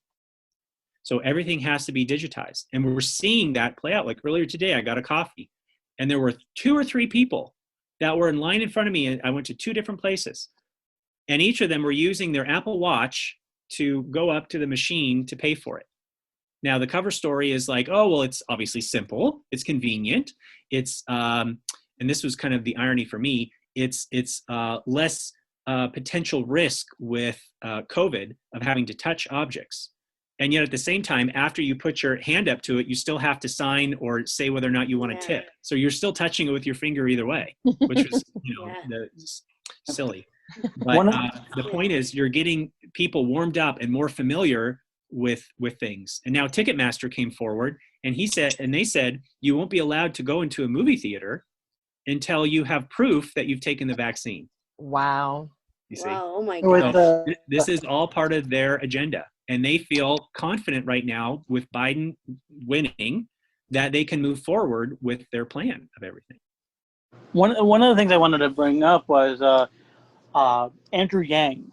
So everything has to be digitized. And we're seeing that play out. Like earlier today, I got a coffee and there were 2 or 3 people that were in line in front of me. I went to 2 different places and each of them were using their Apple Watch to go up to the machine to pay for it. Now the cover story is like, oh, well, it's obviously simple. It's convenient. It's, and this was kind of the irony for me. It's less potential risk with COVID of having to touch objects. And yet at the same time, after you put your hand up to it, you still have to sign or say whether or not you want to tip. So you're still touching it with your finger either way, which was, silly. But the point is you're getting people warmed up and more familiar with things. And now Ticketmaster came forward and they said, you won't be allowed to go into a movie theater until you have proof that you've taken the vaccine. Wow. You see? Wow, oh my God. So this is all part of their agenda. And they feel confident right now with Biden winning that they can move forward with their plan of everything. One of the things I wanted to bring up was Andrew Yang.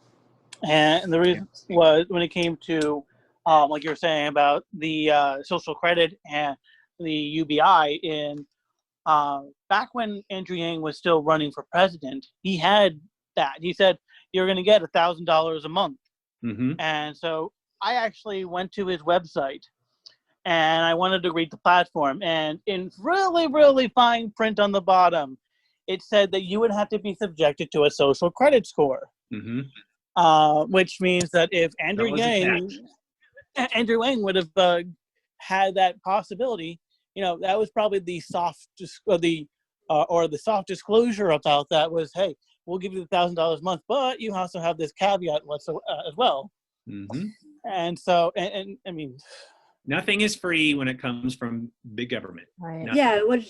And the reason was when it came to, like you were saying about the social credit and the UBI in back when Andrew Yang was still running for president, he had that. He said, you're going to get $1,000 a month. Mm-hmm. And so I actually went to his website and I wanted to read the platform. And in really, really fine print on the bottom, it said that you would have to be subjected to a social credit score. Mm-hmm. Which means that if Andrew Yang would have had that possibility, that was probably the soft disclosure about that was, hey, we'll give you $1,000 a month, but you also have this caveat as well. Mm-hmm. And so, and I mean, nothing is free when it comes from big government. Right. Nothing. Yeah, well,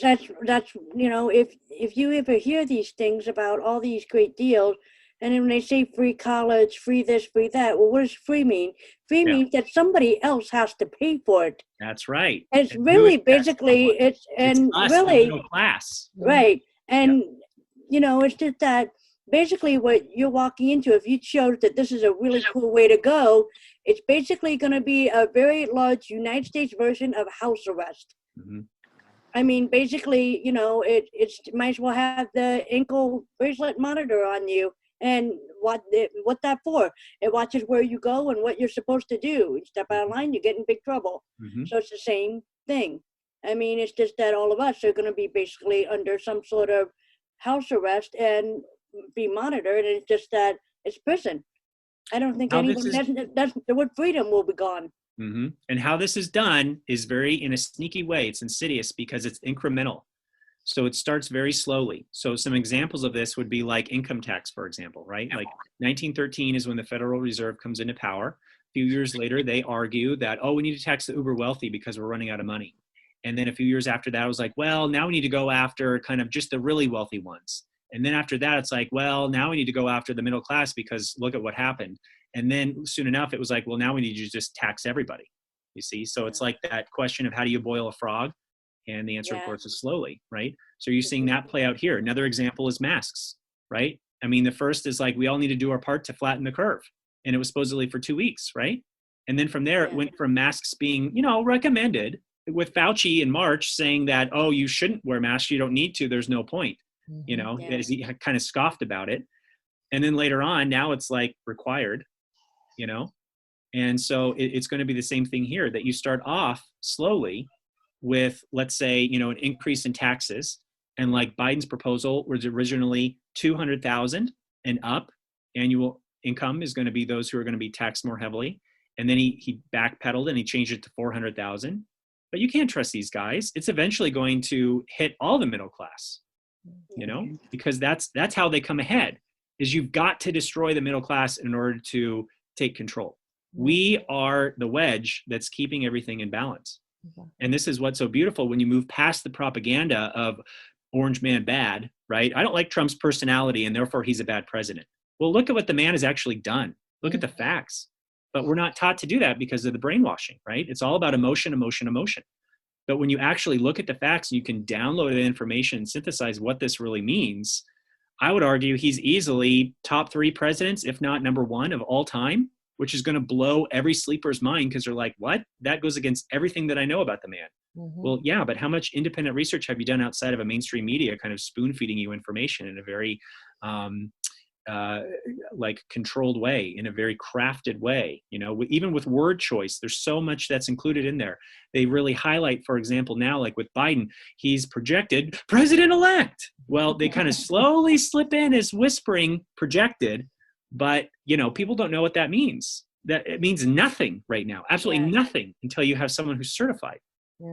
that's if you ever hear these things about all these great deals, and then when they say free college, free this, free that, well, what does free mean? Free means that somebody else has to pay for it. That's right. And it's really basically it's us, really the middle class. right. And it's just that basically what you're walking into, if you showed that this is a really cool way to go, it's basically going to be a very large United States version of house arrest. Mm-hmm. I mean, basically, it's might as well have the ankle bracelet monitor on you. And what that for? It watches where you go and what you're supposed to do. You step out of line, you get in big trouble. Mm-hmm. So it's the same thing. I mean, it's just that all of us are going to be basically under some sort of house arrest and be monitored. And it's just that it's prison. I don't think How this anybody doesn't the word freedom will be gone. And how this is done is very in a sneaky way. It's insidious because it's incremental. So it starts very slowly. So some examples of this would be like income tax, for example, right? Like 1913 is when the Federal Reserve comes into power. A few years later, they argue that, oh, we need to tax the uber wealthy because we're running out of money. And then a few years after that, it was like, well, now we need to go after kind of just the really wealthy ones. And then after that, it's like, well, now we need to go after the middle class because look at what happened. And then soon enough, it was like, well, now we need to just tax everybody, you see? So it's like that question of how do you boil a frog? And the answer, of course, is slowly, right? So you're seeing that play out here. Another example is masks, right? I mean, the first is like, we all need to do our part to flatten the curve. And it was supposedly for 2 weeks, right? And then from there, it went from masks being, recommended, with Fauci in March saying that, oh, you shouldn't wear masks. You don't need to. There's no point. As he kind of scoffed about it. And then later on, now it's like required, And so it's going to be the same thing here, that you start off slowly with, let's say, an increase in taxes. And like Biden's proposal was originally 200,000 and up annual income is going to be those who are going to be taxed more heavily. And then he backpedaled and he changed it to 400,000. But you can't trust these guys. It's eventually going to hit all the middle class, because that's how they come ahead, is you've got to destroy the middle class in order to take control. We are the wedge that's keeping everything in balance. And this is what's so beautiful when you move past the propaganda of orange man bad, right? I don't like Trump's personality and therefore he's a bad president. Well, look at what the man has actually done. Look at the facts. But we're not taught to do that because of the brainwashing, right? It's all about emotion, emotion, emotion. But when you actually look at the facts and you can download the information and synthesize what this really means, I would argue he's easily top 3 presidents, if not number 1 of all time, which is going to blow every sleeper's mind because they're like, what? That goes against everything that I know about the man. Well, yeah, but how much independent research have you done outside of a mainstream media kind of spoon feeding you information in a very like controlled way, in a very crafted way, even with word choice, there's so much that's included in there. They really highlight, for example, now, like with Biden, he's projected president-elect. Well, they kind of slowly slip in as whispering projected, but people don't know what that means. That it means nothing right now, absolutely nothing, until you have someone who's certified.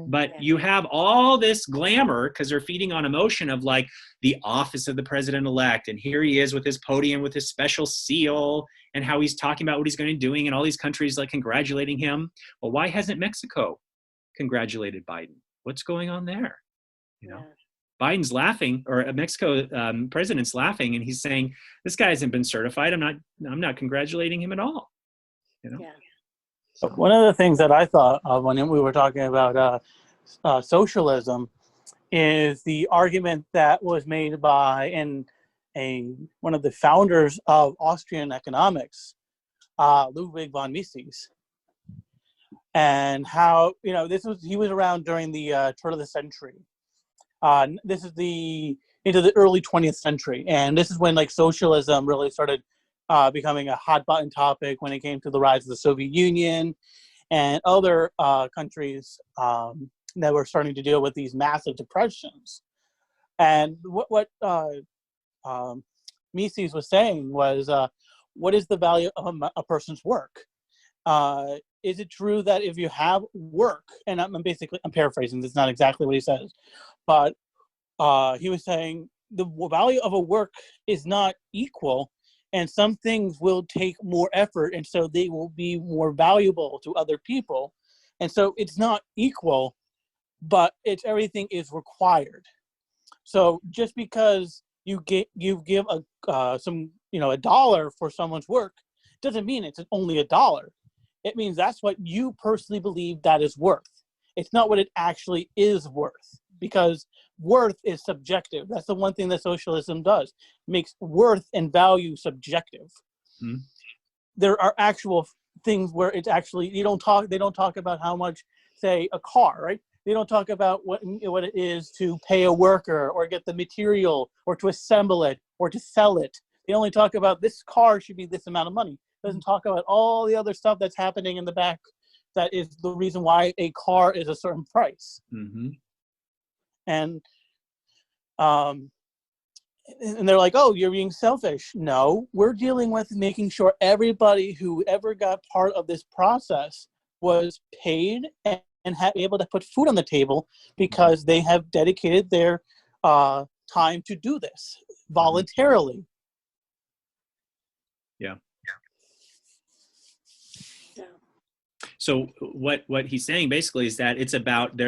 But you have all this glamour because they're feeding on emotion of like the office of the president-elect. And here he is with his podium with his special seal and how he's talking about what he's going to be doing, and all these countries like congratulating him. Well, why hasn't Mexico congratulated Biden? What's going on there? Biden's laughing, or Mexico president's laughing, and he's saying, this guy hasn't been certified. I'm not congratulating him at all. So. One of the things that I thought of when we were talking about socialism is the argument that was made by one of the founders of Austrian economics, Ludwig von Mises, and how he was around during the turn of the century. This is into the early 20th century, and this is when like socialism really started becoming a hot button topic when it came to the rise of the Soviet Union and other countries that were starting to deal with these massive depressions. And what Mises was saying was, what is the value of a person's work? Is it true that if you have work, and I'm paraphrasing, this is not exactly what he says, but he was saying the value of a work is not equal, and some things will take more effort, and so they will be more valuable to other people. And so it's not equal, but everything is required. So just because you give a dollar for someone's work doesn't mean it's only $1. It means that's what you personally believe that is worth. It's not what it actually is worth, because worth is subjective. That's the one thing that socialism does. Makes worth and value subjective. There are actual things where it's actually, they don't talk about how much, say, a car, right? They don't talk about what it is to pay a worker or get the material or to assemble it or to sell it. They only talk about this car should be this amount of money. It doesn't talk about all the other stuff that's happening in the back that is the reason why a car is a certain price. And and they're like, oh, you're being selfish. No, we're dealing with making sure everybody who ever got part of this process was paid and able to put food on the table because they have dedicated their time to do this voluntarily. Yeah. Yeah. So what he's saying basically is that it's about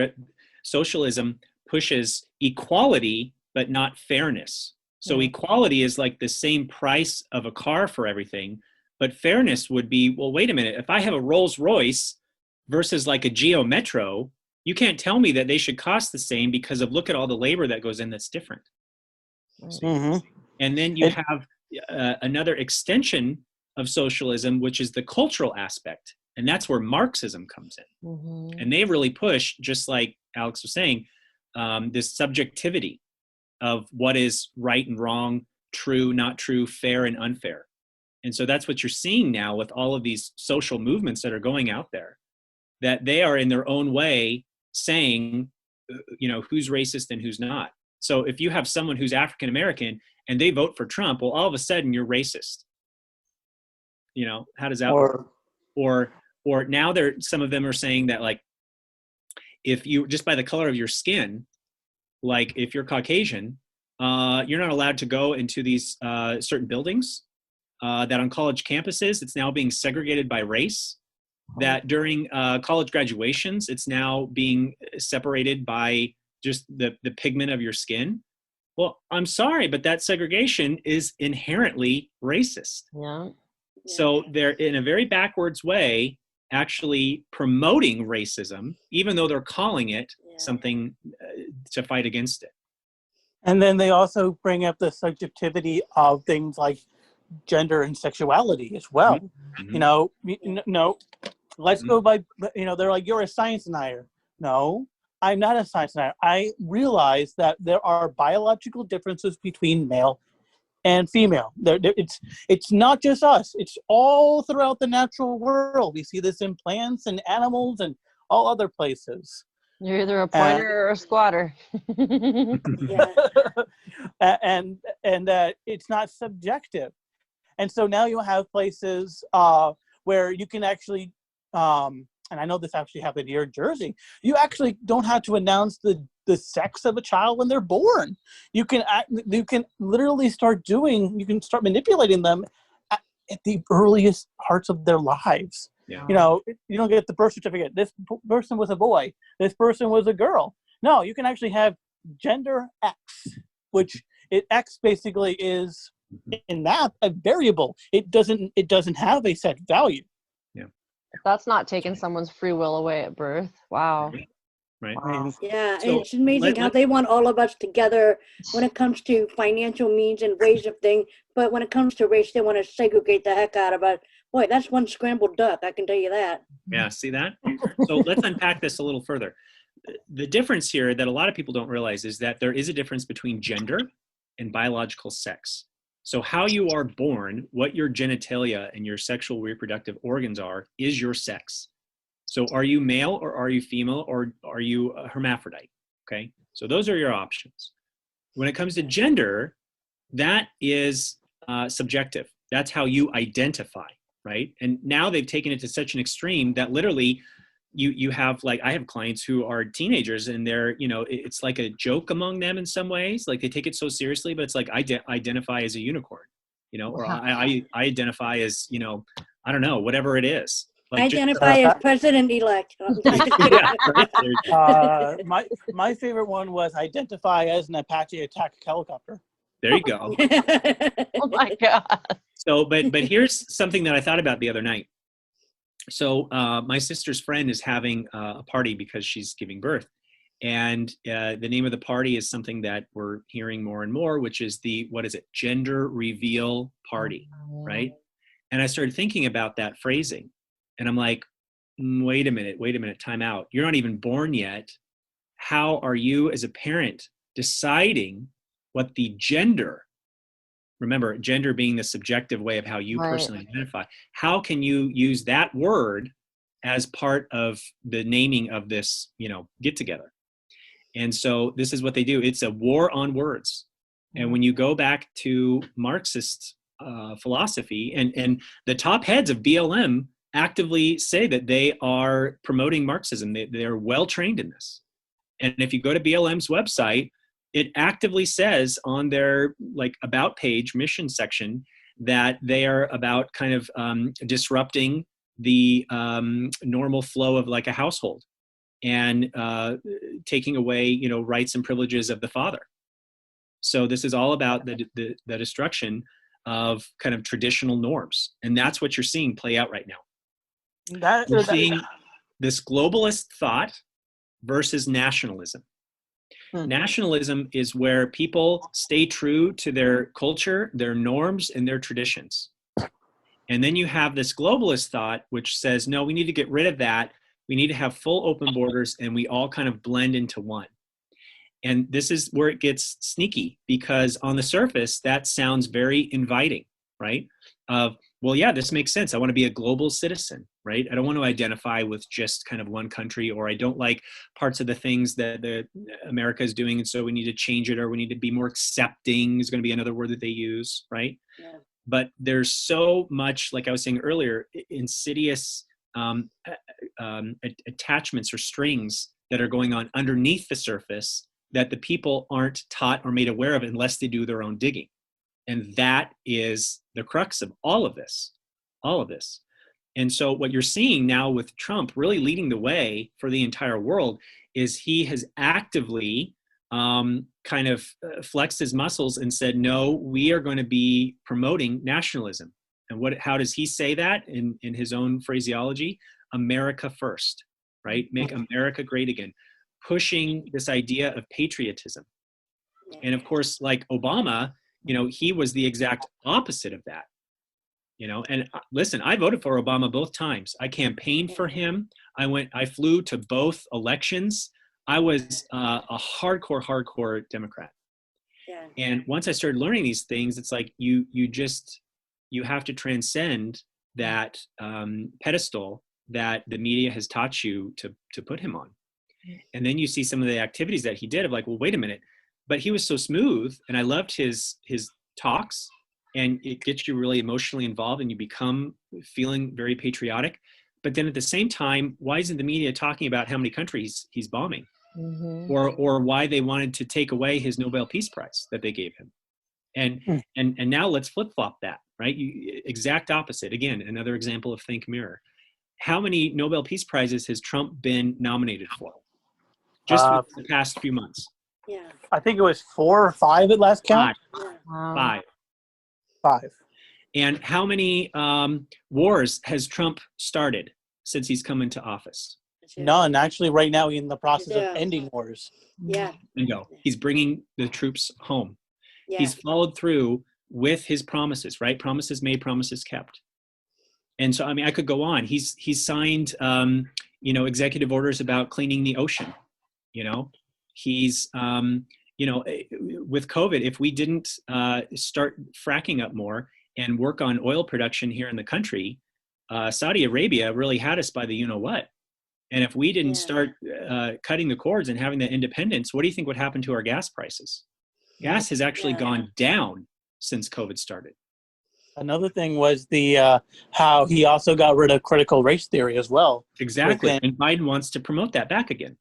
socialism pushes equality, but not fairness. So equality is like the same price of a car for everything, but fairness would be, well, wait a minute, if I have a Rolls Royce versus like a Geo Metro, you can't tell me that they should cost the same because of look at all the labor that goes in that's different. Mm-hmm. And then you have another extension of socialism, which is the cultural aspect. And that's where Marxism comes in. Mm-hmm. And they really push, just like Alex was saying, this subjectivity of what is right and wrong, true, not true, fair and unfair. And so that's what you're seeing now with all of these social movements that are going out there, that they are in their own way saying, who's racist and who's not. So if you have someone who's African American and they vote for Trump, well, all of a sudden you're racist. How does that work? Or now some of them are saying that, like, if you just by the color of your skin, like if you're Caucasian, you're not allowed to go into these certain buildings, that on college campuses, it's now being segregated by race, that during college graduations, it's now being separated by just the pigment of your skin. Well, I'm sorry, but that segregation is inherently racist. Yeah. So they're in a very backwards way actually promoting racism, even though they're calling it something to fight against it. And then they also bring up the subjectivity of things like gender and sexuality as well. Mm-hmm. Let's go by, they're like, you're a science denier. No, I'm not a science denier. I realize that there are biological differences between male and female. It's not just us. It's all throughout the natural world. We see this in plants and animals and all other places. You're either a pointer or a squatter. And it's not subjective. And so now you have places where you can actually, and I know this actually happened here in Jersey, you actually don't have to announce the sex of a child when they're born. You can literally start manipulating them at the earliest parts of their lives. Yeah. You don't get the birth certificate. This person was a boy. This person was a girl. No, you can actually have gender X, which X basically is in math a variable. It doesn't have a set value. Yeah. That's not taking someone's free will away at birth. Wow. Right. Wow. Yeah, So it's amazing how they want all of us together when it comes to financial means and ways of things. But when it comes to race, they want to segregate the heck out of us. Boy, that's one scrambled duck, I can tell you that. Yeah, see that? So let's unpack this a little further. The difference here that a lot of people don't realize is that there is a difference between gender and biological sex. So how you are born, what your genitalia and your sexual reproductive organs are, is your sex. So are you male or are you female or are you a hermaphrodite? Okay, so those are your options. When it comes to gender, that is subjective. That's how you identify, right? And now they've taken it to such an extreme that literally you have, like, I have clients who are teenagers and they're, it's like a joke among them in some ways. Like they take it so seriously, but it's like, I identify as a unicorn, or I identify as, I don't know, whatever it is. Like identify as president-elect. My favorite one was identify as an Apache attack helicopter. There you go. Oh my God. So, but here's something that I thought about the other night. So my sister's friend is having a party because she's giving birth. And the name of the party is something that we're hearing more and more, which is gender reveal party, right? And I started thinking about that phrasing. And I'm like, wait a minute, time out. You're not even born yet. How are you as a parent deciding what the gender, remember, gender being the subjective way of how you personally identify, how can you use that word as part of the naming of this, get together? And so this is what they do. It's a war on words. And when you go back to Marxist philosophy, and the top heads of BLM actively say that they are promoting Marxism. They're well trained in this. And if you go to BLM's website, it actively says on their like about page mission section that they are about kind of disrupting the normal flow of like a household and taking away, you know, rights and privileges of the father. So this is all about the destruction of kind of traditional norms. And that's what you're seeing play out right now. You're seeing this globalist thought versus nationalism. Nationalism is where people stay true to their culture, their norms, and their traditions. And then you have this globalist thought, which says, no, we need to get rid of that. We need to have full open borders, and we all kind of blend into one. And this is where it gets sneaky, because on the surface, that sounds very inviting, right? Well, yeah, this makes sense. I want to be a global citizen, right? I don't want to identify with just kind of one country, or I don't like parts of the things that America is doing, and so we need to change it, or we need to be more accepting is going to be another word that they use, right? Yeah. But there's so much, like I was saying earlier, insidious attachments or strings that are going on underneath the surface that the people aren't taught or made aware of unless they do their own digging. And that is the crux of all of this. And so what you're seeing now with Trump really leading the way for the entire world is he has actively kind of flexed his muscles and said, no, we are going to be promoting nationalism. And how does he say that in his own phraseology? America first, right? Make America great again. Pushing this idea of patriotism. And of course, like Obama, you know, he was the exact opposite of that. You know, and listen, I voted for Obama both times. I campaigned for him. I flew to both elections. I was a hardcore Democrat. Yeah. And once I started learning these things, it's like you have to transcend that pedestal that the media has taught you to put him on. And then you see some of the activities that he did of like, well, wait a minute, but he was so smooth, and I loved his talks, and it gets you really emotionally involved, and you become feeling very patriotic. But then at the same time, why isn't the media talking about how many countries he's bombing, or why they wanted to take away his Nobel Peace Prize that they gave him? And now let's flip flop that, right? Exact opposite. Again, another example of think mirror. How many Nobel Peace Prizes has Trump been nominated for? Just the past few months. Yeah. I think it was 4 or 5 at last count. Five. And how many wars has Trump started since he's come into office? None. Actually, right now he's in the process of ending wars. Yeah. Bingo. He's bringing the troops home. Yeah. He's followed through with his promises, right? Promises made, promises kept. And so, I mean, I could go on. He's signed, executive orders about cleaning the ocean. You know, he's, with COVID, if we didn't start fracking up more and work on oil production here in the country, Saudi Arabia really had us by the you-know-what. And if we didn't start cutting the cords and having the independence, what do you think would happen to our gas prices? Gas has actually gone down since COVID started. Another thing was the how he also got rid of critical race theory as well. Exactly. And Biden wants to promote that back again.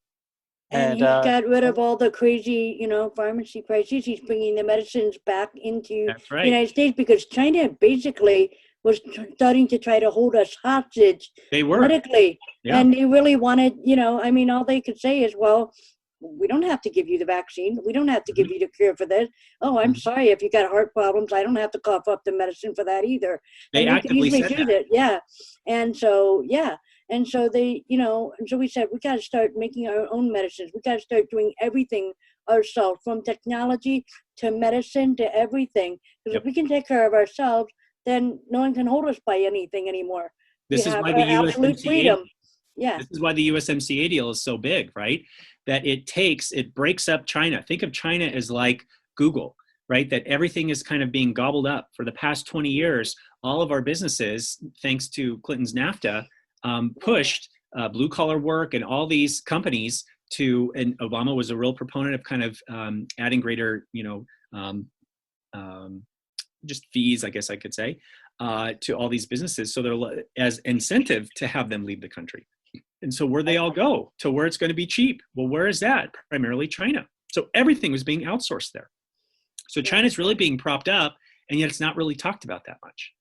And he got rid of all the crazy, pharmacy prices. He's bringing the medicines back into the United States because China basically was starting to try to hold us hostage politically. Yeah. And they really wanted, all they could say is, well, we don't have to give you the vaccine. We don't have to give you the cure for this. Oh, I'm sorry if you got heart problems. I don't have to cough up the medicine for that either. They actively said that. Yeah. And so, And so they, and so we said, we got to start making our own medicines. We got to start doing everything ourselves, from technology to medicine to everything. Because if we can take care of ourselves, then no one can hold us by anything anymore. This is why the absolute freedom. Yeah. This is why the USMCA deal is so big, right? That it breaks up China. Think of China as like Google, right? That everything is kind of being gobbled up. For the past 20 years, all of our businesses, thanks to Clinton's NAFTA, pushed blue collar work and all these companies and Obama was a real proponent of kind of adding greater, just fees, I guess I could say, to all these businesses. So they're as incentive to have them leave the country. And so where they all go to where it's going to be cheap. Well, where is that? Primarily China. So everything was being outsourced there. So China's really being propped up, and yet it's not really talked about that much.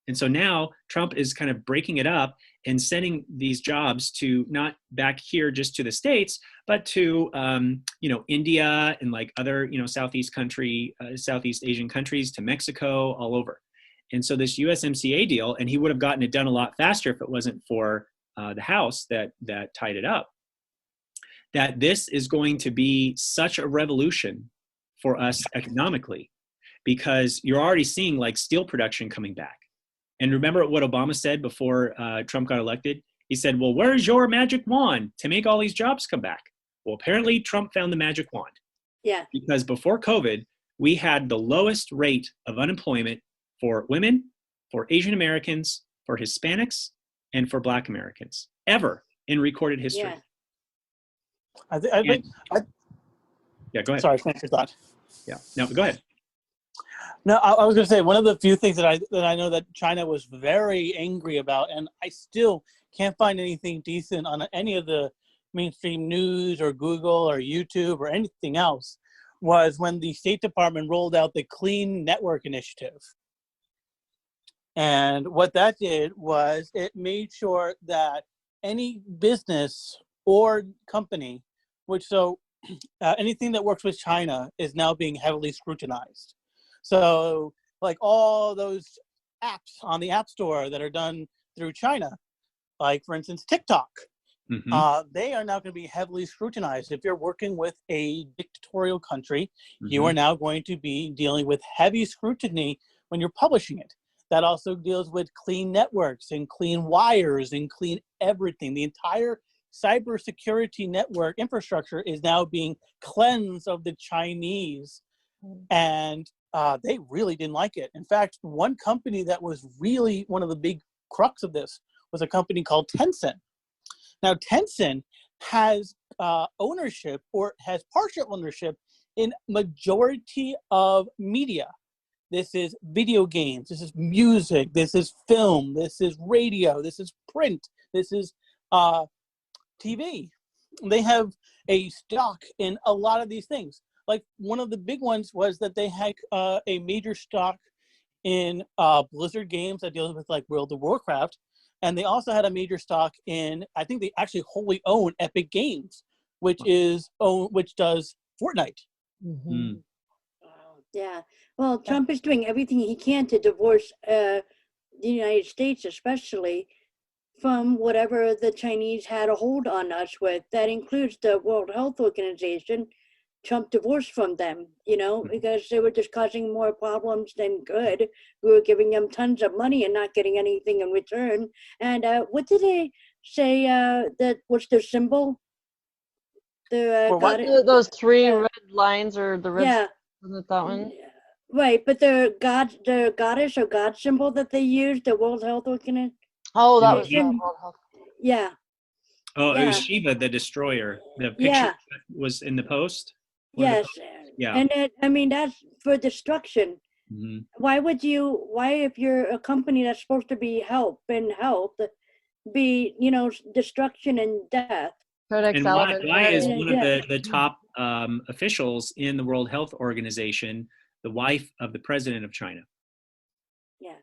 And so now Trump is kind of breaking it up and sending these jobs to not back here just to the States, but to, India and like other, Southeast Asian countries, to Mexico, all over. And so this USMCA deal, and he would have gotten it done a lot faster if it wasn't for the House that tied it up, that this is going to be such a revolution for us economically, because you're already seeing like steel production coming back. And remember what Obama said before Trump got elected? He said, well, where's your magic wand to make all these jobs come back? Well, apparently Trump found the magic wand. Yeah. Because before COVID, we had the lowest rate of unemployment for women, for Asian Americans, for Hispanics, and for Black Americans ever in recorded history. Yeah. Yeah, go ahead. Sorry, finish your thought. Yeah, no, go ahead. No, I was going to say, one of the few things that I know that China was very angry about, and I still can't find anything decent on any of the mainstream news or Google or YouTube or anything else, was when the State Department rolled out the Clean Network Initiative. And what that did was it made sure that any business or company, anything that works with China is now being heavily scrutinized. So like all those apps on the App Store that are done through China, like for instance, TikTok, they are now going to be heavily scrutinized. If you're working with a dictatorial country, you are now going to be dealing with heavy scrutiny when you're publishing it. That also deals with clean networks and clean wires and clean everything. The entire cybersecurity network infrastructure is now being cleansed of the Chinese, and they really didn't like it. In fact, one company that was really one of the big crux of this was a company called Tencent. Now, Tencent has ownership, or has partial ownership, in majority of media. This is video games, this is music, this is film, this is radio, this is print, this is TV. They have a stock in a lot of these things. Like one of the big ones was that they had a major stock in Blizzard games that deals with like World of Warcraft. And they also had a major stock in, I think they actually wholly own Epic Games, which does Fortnite. Yeah. Well, Trump is doing everything he can to divorce the United States, especially from whatever the Chinese had a hold on us with. That includes the World Health Organization. Trump divorced from them, because they were just causing more problems than good. We were giving them tons of money and not getting anything in return. And what did they say that was their symbol? Those three red lines, or the red, yeah. Wasn't it that one? Right, but the goddess or god symbol that they used, the World Health Organization. Oh, that was World Health. Yeah. Oh, it was Shiva, the destroyer. The picture was in the post? Yes. Yeah. And that's for destruction. Why if you're a company that's supposed to be help and health, be, destruction and death? And why is one of the top officials in the World Health Organization the wife of the president of China? Yeah.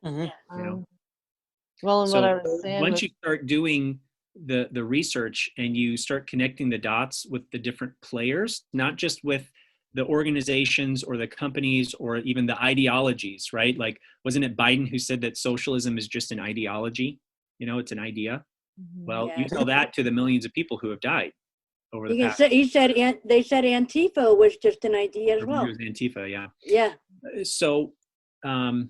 Well, and so what I was saying, once you start doing the research and you start connecting the dots with the different players, not just with the organizations or the companies or even the ideologies, right? Like, wasn't it Biden who said that socialism is just an ideology? It's an idea. Well, you tell that to the millions of people who have died over the past. They said Antifa was just an idea as well. It was Antifa, yeah. Yeah. So I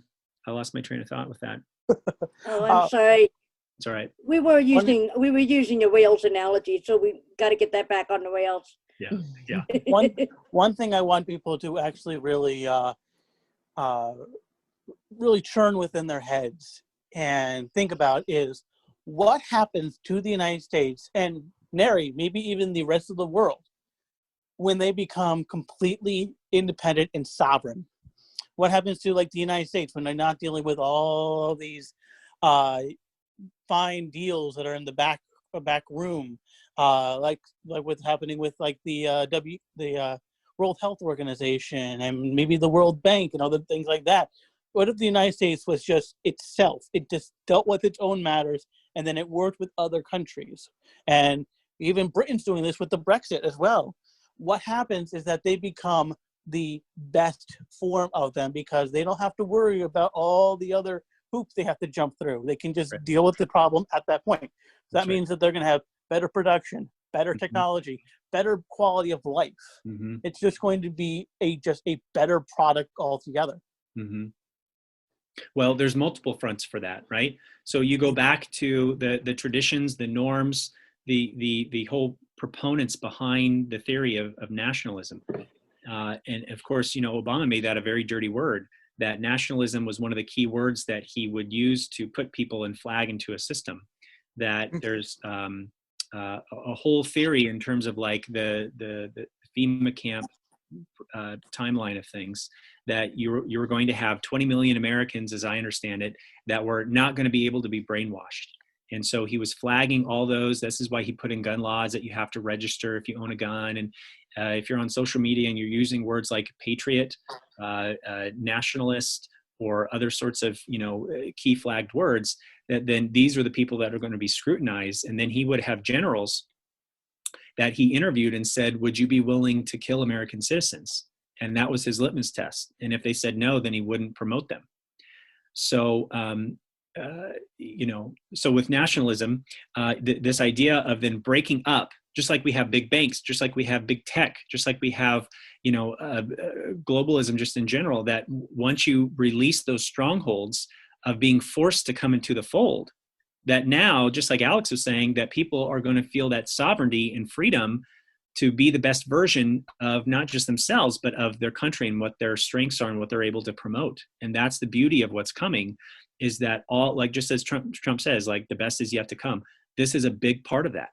lost my train of thought with that. Oh, I'm sorry. It's all right. We were using the rails analogy, so we got to get that back on the rails. Yeah. One thing I want people to actually really churn within their heads and think about is what happens to the United States and maybe even the rest of the world when they become completely independent and sovereign. What happens to like the United States when they're not dealing with all these fine deals that are in the back room, like what's happening with like the World Health Organization and maybe the World Bank and other things like that? What if the United States was just itself? It just dealt with its own matters, and then it worked with other countries. And even Britain's doing this with the Brexit as well. What happens is that they become the best form of them because they don't have to worry about all the other hoops they have to jump through. They can just deal with the problem at that point. So that means that they're going to have better production, better technology, better quality of life. It's just going to be just a better product altogether. Well, there's multiple fronts for that, right? So you go back to the traditions, the norms, the whole proponents behind the theory of nationalism. And of course, Obama made that a very dirty word, that nationalism was one of the key words that he would use to put people and flag into a system. That there's a whole theory in terms of like the FEMA camp timeline of things, that you were going to have 20 million Americans, as I understand it, that were not going to be able to be brainwashed. And so he was flagging all those. This is why he put in gun laws that you have to register if you own a gun. And if you're on social media and you're using words like patriot, nationalist, or other sorts of, key flagged words, then these are the people that are going to be scrutinized. And then he would have generals that he interviewed and said, would you be willing to kill American citizens? And that was his litmus test. And if they said no, then he wouldn't promote them. So, so with nationalism, this idea of then breaking up, just like we have big banks, just like we have big tech, just like we have, globalism just in general, that once you release those strongholds of being forced to come into the fold, that now, just like Alex was saying, that people are going to feel that sovereignty and freedom to be the best version of not just themselves, but of their country and what their strengths are and what they're able to promote. And that's the beauty of what's coming, is that all, like just as Trump says, like the best is yet to come. This is a big part of that.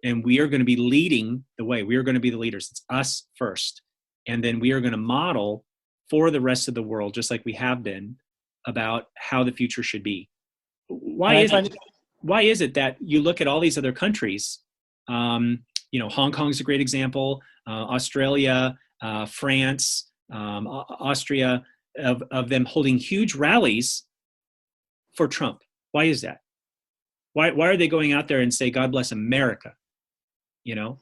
And we are going to be leading the way. We are going to be the leaders. It's us first. And then we are going to model for the rest of the world, just like we have been, about how the future should be. Why is it that you look at all these other countries, Hong Kong's a great example, Australia, France, Austria, of them holding huge rallies for Trump? Why is that? Why are they going out there and say, God bless America?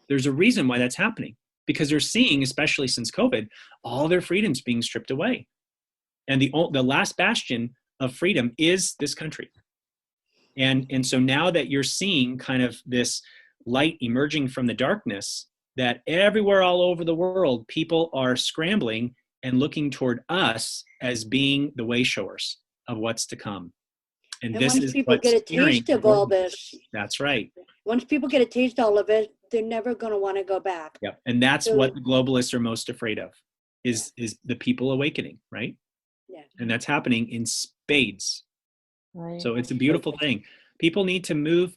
There's a reason why that's happening, because they're seeing, especially since COVID, all their freedoms being stripped away. And the last bastion of freedom is this country. And so now that you're seeing kind of this light emerging from the darkness, that everywhere all over the world, people are scrambling and looking toward us as being the way showers of what's to come. And this once is people get a taste of all this, that's right. Once people get a taste of all of it, they're never going to want to go back. Yep. And that's what the globalists are most afraid of, is the people awakening, right? Yeah. And that's happening in spades. Right. So it's a beautiful thing. People need to move.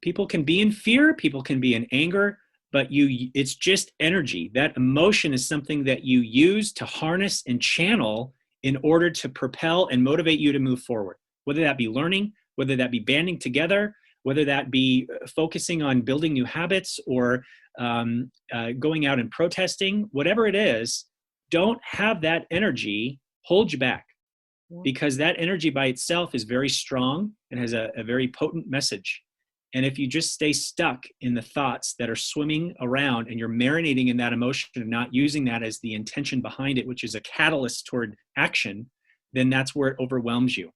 People can be in fear. People can be in anger, but it's just energy. That emotion is something that you use to harness and channel in order to propel and motivate you to move forward. Whether that be learning, whether that be banding together, whether that be focusing on building new habits, or going out and protesting, whatever it is, don't have that energy hold you back, because that energy by itself is very strong and has a very potent message. And if you just stay stuck in the thoughts that are swimming around and you're marinating in that emotion and not using that as the intention behind it, which is a catalyst toward action, then that's where it overwhelms you.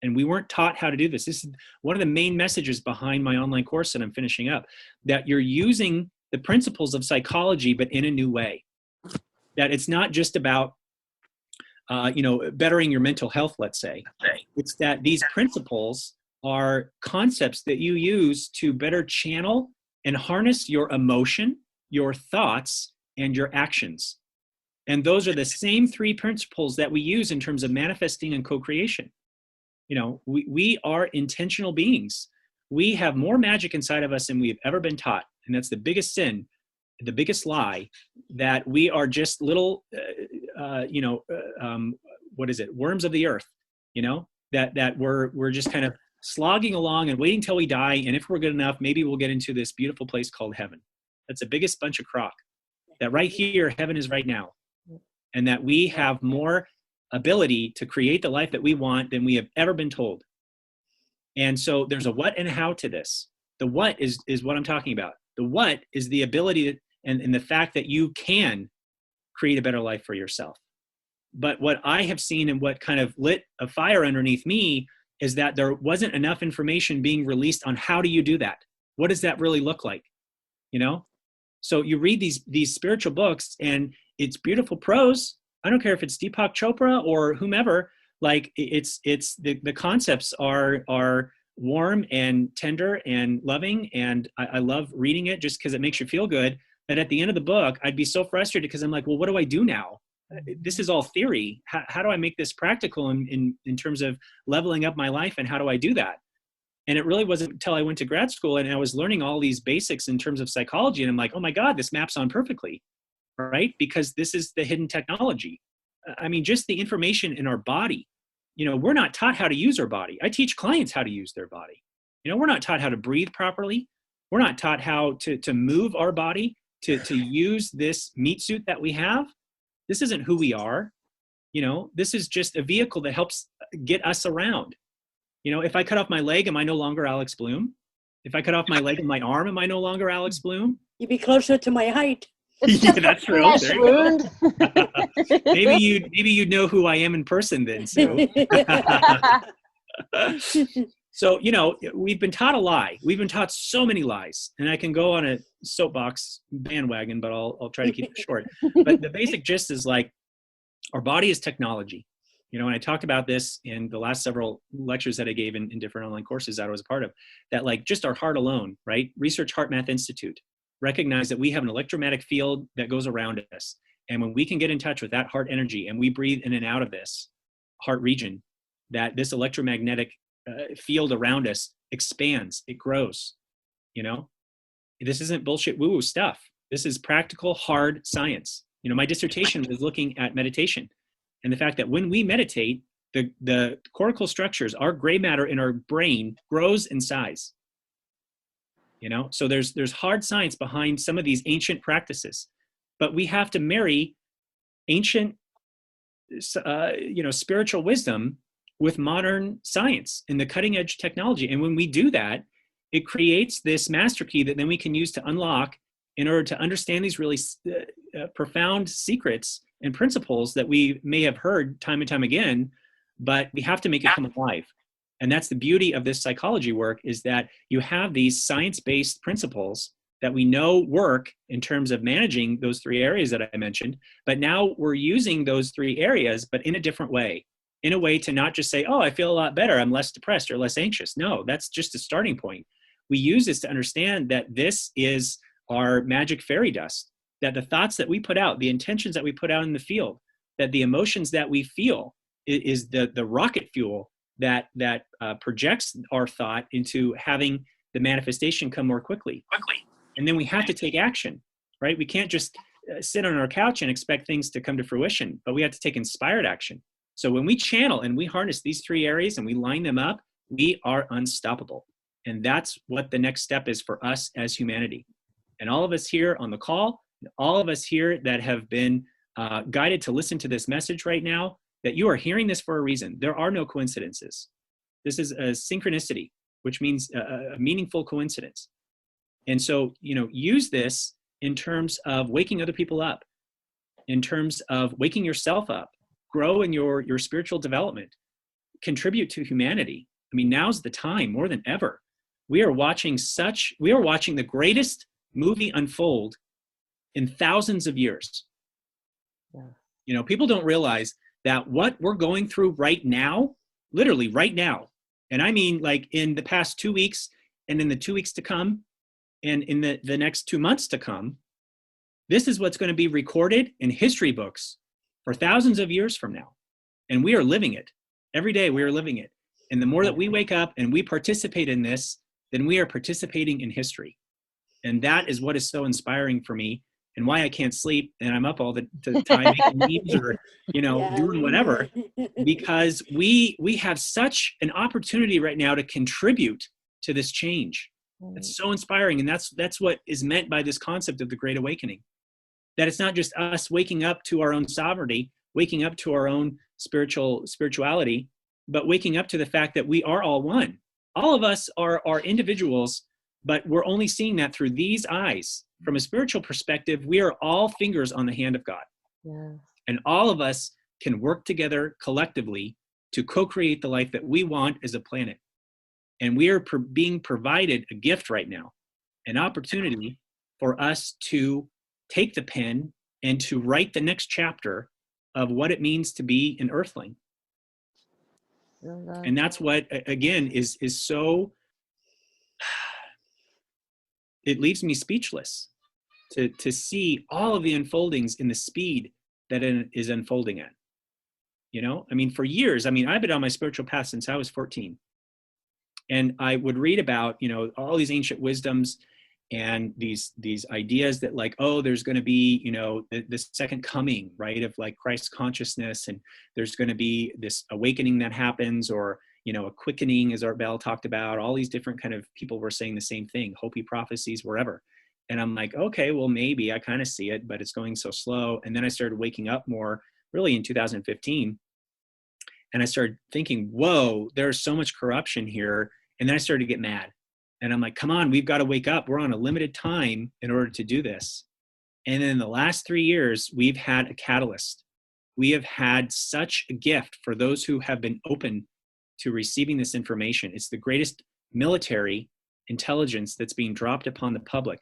And we weren't taught how to do this. This is one of the main messages behind my online course that I'm finishing up, that you're using the principles of psychology, but in a new way. That it's not just about, bettering your mental health, let's say. It's that these principles are concepts that you use to better channel and harness your emotion, your thoughts, and your actions. And those are the same three principles that we use in terms of manifesting and co-creation. We are intentional beings. We have more magic inside of us than we have ever been taught. And that's the biggest sin, the biggest lie, that we are just little, what is it, worms of the earth, that we're just kind of slogging along and waiting till we die. And if we're good enough, maybe we'll get into this beautiful place called heaven. That's the biggest bunch of crock. That right here, heaven is right now. And that we have more ability to create the life that we want than we have ever been told. And so there's a what and a how to this. The what is what I'm talking about. The what is the ability and the fact that you can create a better life for yourself. But what I have seen and what kind of lit a fire underneath me is that there wasn't enough information being released on how do you do that? What does that really look like? So you read these spiritual books and it's beautiful prose. I don't care if it's Deepak Chopra or whomever, like it's the concepts are warm and tender and loving. And I love reading it just because it makes you feel good. But at the end of the book, I'd be so frustrated because I'm like, well, what do I do now? This is all theory. How do I make this practical in terms of leveling up my life? And how do I do that? And it really wasn't until I went to grad school and I was learning all these basics in terms of psychology. And I'm like, oh my God, this maps on perfectly, right? Because this is the hidden technology. I mean, just the information in our body. We're not taught how to use our body. I teach clients how to use their body. We're not taught how to breathe properly. We're not taught how to move our body, to use this meat suit that we have. This isn't who we are. This is just a vehicle that helps get us around. If I cut off my leg, am I no longer Alex Bloom? If I cut off my leg and my arm, am I no longer Alex Bloom? You'd be closer to my height. Yeah, that's true. Flesh wound. maybe you'd know who I am in person then, Sue. So, we've been taught a lie. We've been taught so many lies, and I can go on a soapbox bandwagon, but I'll try to keep it short. But the basic gist is like, our body is technology. And I talked about this in the last several lectures that I gave in different online courses that I was a part of, that like just our heart alone, right? Research Heart Math Institute recognize that we have an electromagnetic field that goes around us. And when we can get in touch with that heart energy and we breathe in and out of this heart region, that this electromagnetic field around us expands, it grows. This isn't bullshit woo-woo stuff. This is practical, hard science. My dissertation was looking at meditation and the fact that when we meditate, the cortical structures, our gray matter in our brain grows in size. So there's hard science behind some of these ancient practices, but we have to marry ancient, spiritual wisdom with modern science and the cutting edge technology. And when we do that, it creates this master key that then we can use to unlock in order to understand these really profound secrets and principles that we may have heard time and time again, but we have to make it come alive. And that's the beauty of this psychology work, is that you have these science-based principles that we know work in terms of managing those three areas that I mentioned, but now we're using those three areas, but in a different way, in a way to not just say, oh, I feel a lot better, I'm less depressed or less anxious. No, that's just a starting point. We use this to understand that this is our magic fairy dust, that the thoughts that we put out, the intentions that we put out in the field, that the emotions that we feel is the rocket fuel that projects our thought into having the manifestation come more quickly. And then we have to take action, right? We can't just sit on our couch and expect things to come to fruition, but we have to take inspired action. So when we channel and we harness these three areas and we line them up, we are unstoppable. And that's what the next step is for us as humanity. And all of us here on the call, all of us here that have been guided to listen to this message right now, that you are hearing this for a reason. There are no coincidences. This is a synchronicity, which means a meaningful coincidence. And so, use this in terms of waking other people up, in terms of waking yourself up, grow in your spiritual development, contribute to humanity. I mean, now's the time more than ever. We are watching the greatest movie unfold in thousands of years. Yeah. People don't realize that what we're going through right now, literally right now, and I mean like in the past 2 weeks and in the 2 weeks to come and in the next 2 months to come, this is what's going to be recorded in history books for thousands of years from now. And we are living it. Every day we are living it. And the more that we wake up and we participate in this, then we are participating in history. And that is what is so inspiring for me, and why I can't sleep and I'm up all the time making memes or, doing whatever, because we have such an opportunity right now to contribute to this change. It's so inspiring. And that's what is meant by this concept of the Great Awakening, that it's not just us waking up to our own sovereignty, waking up to our own spirituality, but waking up to the fact that we are all one. All of us are individuals, but we're only seeing that through these eyes. From a spiritual perspective, we are all fingers on the hand of God. Yes. And all of us can work together collectively to co-create the life that we want as a planet. And we are being provided a gift right now, an opportunity for us to take the pen and to write the next chapter of what it means to be an earthling. And that's what, again, is so, it leaves me speechless to see all of the unfoldings in the speed that it is unfolding at. For years, I've been on my spiritual path since I was 14. And I would read about, all these ancient wisdoms and these ideas that like, oh, there's going to be, the second coming, right, of like Christ consciousness, and there's going to be this awakening that happens, or, a quickening, as Art Bell talked about. All these different kind of people were saying the same thing, Hopi prophecies, wherever. And I'm like, okay, well, maybe I kind of see it, but it's going so slow. And then I started waking up more really in 2015. And I started thinking, whoa, there's so much corruption here. And then I started to get mad. And I'm like, come on, we've got to wake up. We're on a limited time in order to do this. And then in the last 3 years, we've had a catalyst. We have had such a gift for those who have been open to receiving this information. It's the greatest military intelligence that's being dropped upon the public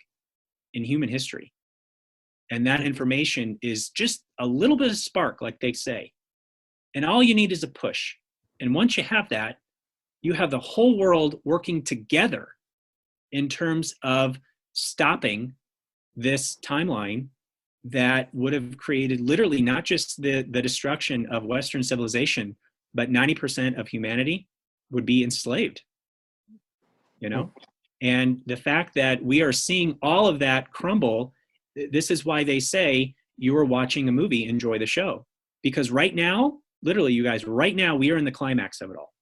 in human history. And that information is just a little bit of spark, like they say. And all you need is a push. And once you have that, you have the whole world working together in terms of stopping this timeline that would have created literally not just the destruction of Western civilization, but 90% of humanity would be enslaved, And the fact that we are seeing all of that crumble, this is why they say you are watching a movie, enjoy the show. Because right now, literally, you guys, right now, we are in the climax of it all.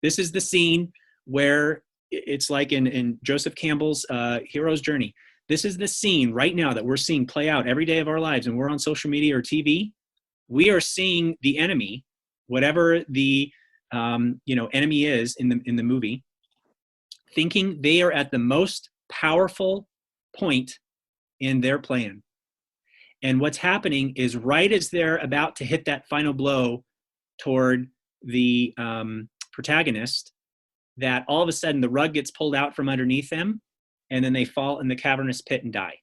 This is the scene where it's like in Joseph Campbell's Hero's Journey. This is the scene right now that we're seeing play out every day of our lives, and we're on social media or TV. We are seeing the enemy, whatever the enemy is in the movie, thinking they are at the most powerful point in their plan. And what's happening is right as they're about to hit that final blow toward the protagonist, that all of a sudden the rug gets pulled out from underneath them, and then they fall in the cavernous pit and die.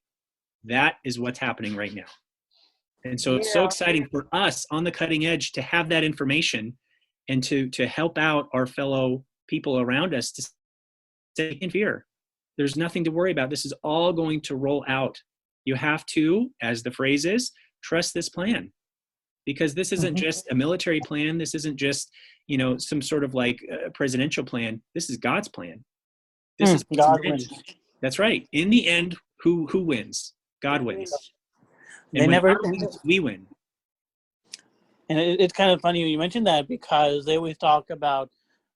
That is what's happening right now. And so it's so exciting for us on the cutting edge to have that information and to help out our fellow people around us to stay in fear. There's nothing to worry about. This is all going to roll out. You have to, as the phrase is, trust this plan. Because this isn't just a military plan. This isn't just, some sort of like presidential plan. This is God's plan. This is God wins. That's right. In the end, who wins? God wins. And They never. God wins, we win. And it's kind of funny you mentioned that, because they always talk about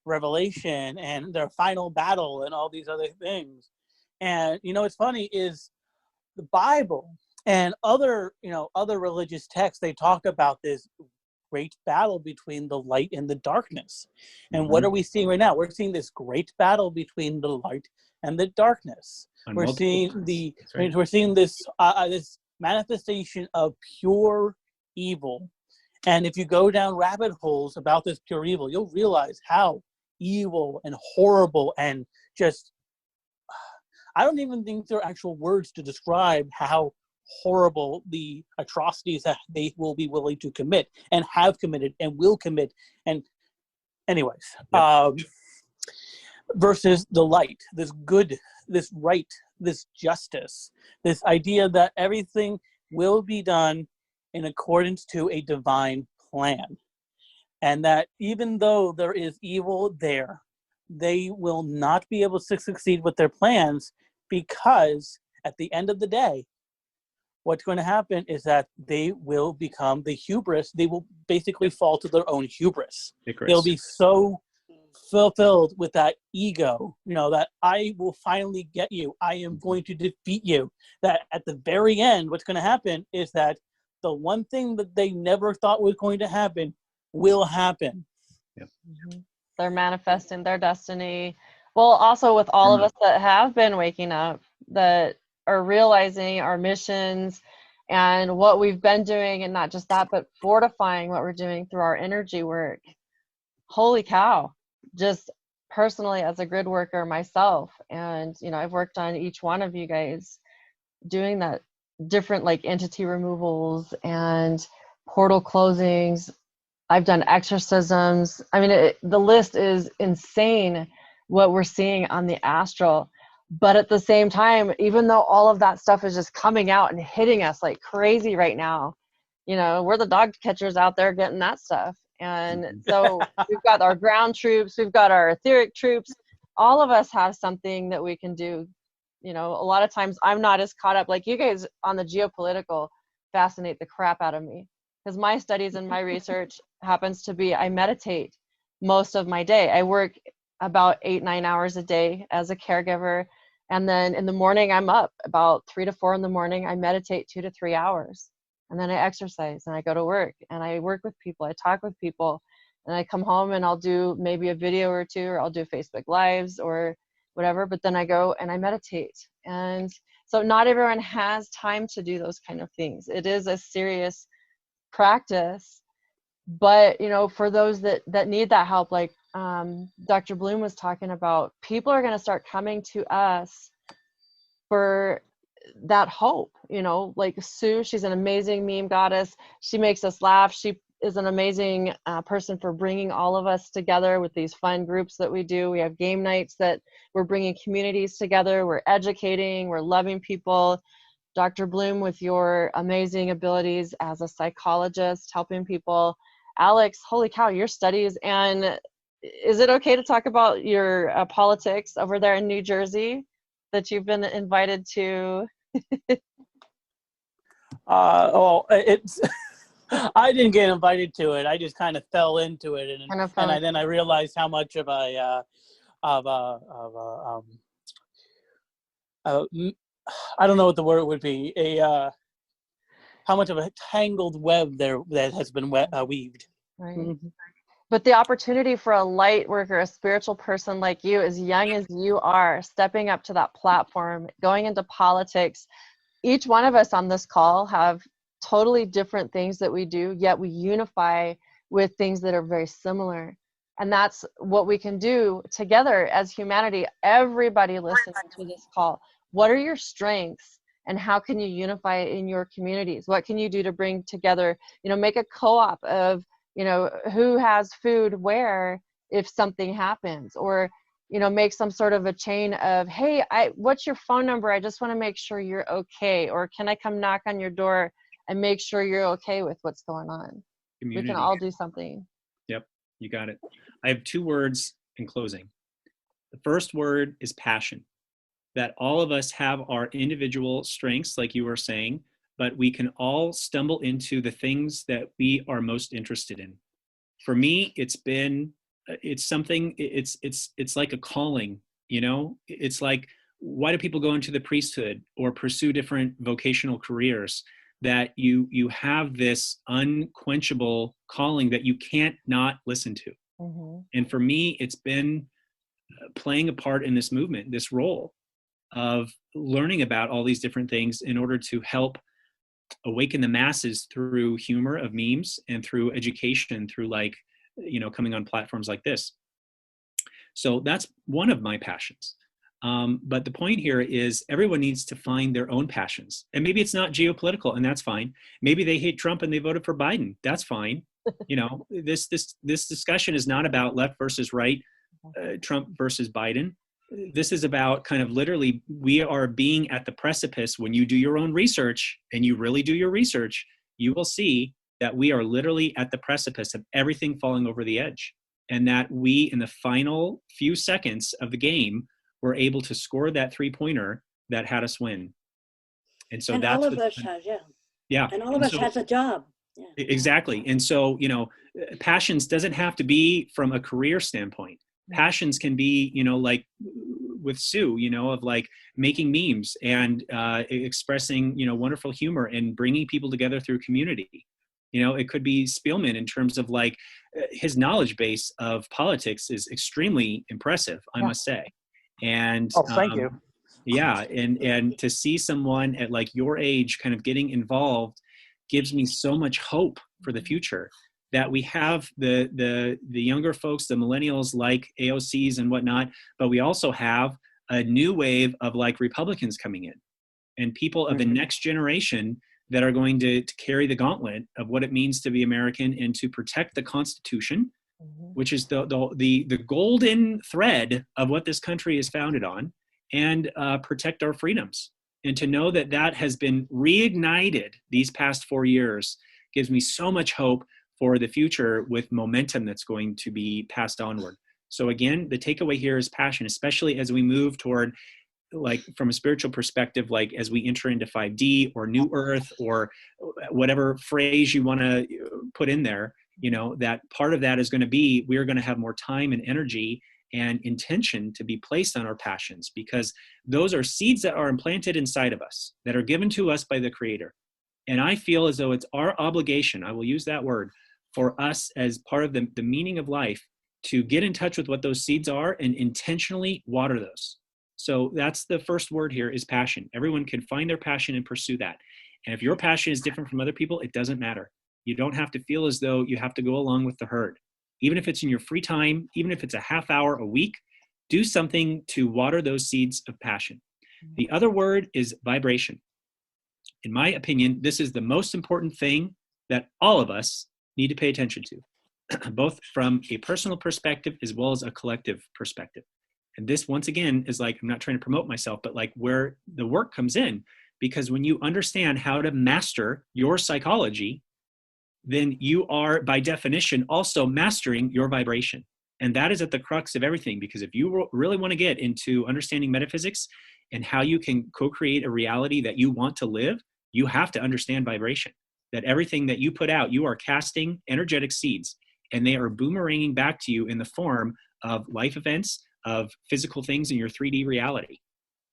Revelation and their final battle and all these other things. And it's funny is the Bible and other religious texts, they talk about this great battle between the light and the darkness. And what are we seeing right now? We're seeing this great battle between the light and the darkness. We're seeing we're seeing this this manifestation of pure evil. And if you go down rabbit holes about this pure evil, you'll realize how evil and horrible and just, I don't even think there are actual words to describe how horrible the atrocities that they will be willing to commit and have committed and will commit. And anyways, versus the light, this good, this right, this justice, this idea that everything will be done in accordance to a divine plan. And that even though there is evil there, they will not be able to succeed with their plans, because at the end of the day, what's going to happen is that they will become the hubris. They will basically fall to their own hubris. They'll be so fulfilled with that ego, that I will finally get you. I am going to defeat you. That at the very end, what's going to happen is that the one thing that they never thought was going to happen will happen. Yep. They're manifesting their destiny. Well, also with all of us that have been waking up, that are realizing our missions and what we've been doing, and not just that, but fortifying what we're doing through our energy work. Holy cow. Just personally as a grid worker myself, and I've worked on each one of you guys doing that, different like entity removals and portal closings. I've done exorcisms. I mean, the list is insane what we're seeing on the astral. But at the same time, even though all of that stuff is just coming out and hitting us like crazy right now, we're the dog catchers out there getting that stuff. And so we've got our ground troops, we've got our etheric troops. All of us have something that we can do. A lot of times I'm not as caught up. Like you guys on the geopolitical fascinate the crap out of me, because my studies and my research happens to be I meditate most of my day. I work about 8-9 hours a day as a caregiver. And then in the morning, I'm up about 3 to 4 in the morning. I meditate 2 to 3 hours. And then I exercise and I go to work and I work with people. I talk with people, and I come home and I'll do maybe a video or two, or I'll do Facebook Lives or whatever. But then I go and I meditate. And so not everyone has time to do those kind of things. It is a serious practice. But, for those that need that help, like Dr. Bloom was talking about, people are going to start coming to us for that hope. Like Soo, she's an amazing meme goddess. She makes us laugh. She is an amazing person for bringing all of us together with these fun groups that we do. We have game nights that we're bringing communities together. We're educating, we're loving people. Dr. Bloom, with your amazing abilities as a psychologist, helping people. Alex, holy cow, your studies. And is it okay to talk about your politics over there in New Jersey that you've been invited to? It's I didn't get invited to it. I just kind of fell into it, and then I realized how much of I don't know what the word would be, how much of a tangled web there that has been weaved. Right. Mm-hmm. But the opportunity for a light worker, a spiritual person like you, as young as you are, stepping up to that platform, going into politics. Each one of us on this call have totally different things that we do, yet we unify with things that are very similar. And that's what we can do together as humanity. Everybody listening to this call, what are your strengths and how can you unify in your communities? What can you do to bring together, make a co-op of, who has food where if something happens, or, make some sort of a chain of, hey, what's your phone number? I just want to make sure you're okay. Or can I come knock on your door and make sure you're okay with what's going on? Community. We can all do something. Yep, you got it. I have 2 words in closing. The first word is passion. That all of us have our individual strengths, like you were saying, but we can all stumble into the things that we are most interested in. For me, it's like a calling, It's like, why do people go into the priesthood or pursue different vocational careers? That you have this unquenchable calling that you can't not listen to. Mm-hmm. And for me, it's been playing a part in this movement, this role of learning about all these different things in order to help awaken the masses through humor of memes and through education, through coming on platforms like this. So that's one of my passions. But the point here is everyone needs to find their own passions. And maybe it's not geopolitical, and that's fine. Maybe they hate Trump and they voted for Biden. That's fine. This discussion is not about left versus right, Trump versus Biden. This is about kind of literally, we are being at the precipice. When you do your own research and you really do your research, you will see that we are literally at the precipice of everything falling over the edge. And that we, in the final few seconds of the game, were able to score that 3-pointer that had us win. And so And that's all of what's us has, yeah. yeah. And all of And us so, has a job. Yeah. exactly. And so, you know, passions doesn't have to be from a career standpoint. Passions can be, you know, like with Sue, you know, of like making memes and expressing, you know, wonderful humor and bringing people together through community. You know, it could be Spielman in terms of like his knowledge base of politics is extremely impressive, I must say. And Oh, thank you. yeah, and to see someone at like your age kind of getting involved gives me so much hope for the future, that we have the younger folks, the millennials like AOCs and whatnot, but we also have a new wave of like Republicans coming in and people of the next generation that are going to carry the gauntlet of what it means to be American and to protect the Constitution, which is the golden thread of what this country is founded on, and protect our freedoms. And to know that that has been reignited these past 4 years gives me so much hope for the future with momentum that's going to be passed onward. So again, the takeaway here is passion, especially as we move toward, like from a spiritual perspective, like as we enter into 5D or New Earth or whatever phrase you want to put in there, you know, that part of that is going to be, we're going to have more time and energy and intention to be placed on our passions, because those are seeds that are implanted inside of us, that are given to us by the Creator. And I feel as though it's our obligation, I will use that word, for us as part of the meaning of life to get in touch with what those seeds are and intentionally water those. So that's the first word here, is passion. Everyone can find their passion and pursue that. And if your passion is different from other people, it doesn't matter. You don't have to feel as though you have to go along with the herd. Even if it's in your free time, even if it's a half hour a week, do something to water those seeds of passion. The other word is vibration. In my opinion, this is the most important thing that all of us need to pay attention to, both from a personal perspective as well as a collective perspective. And this, once again, is like, I'm not trying to promote myself, but like where the work comes in, because when you understand how to master your psychology, then you are, by definition, also mastering your vibration. And that is at the crux of everything, because if you really want to get into understanding metaphysics and how you can co-create a reality that you want to live, you have to understand vibration. That everything that you put out, you are casting energetic seeds, and they are boomeranging back to you in the form of life events, of physical things in your 3D reality.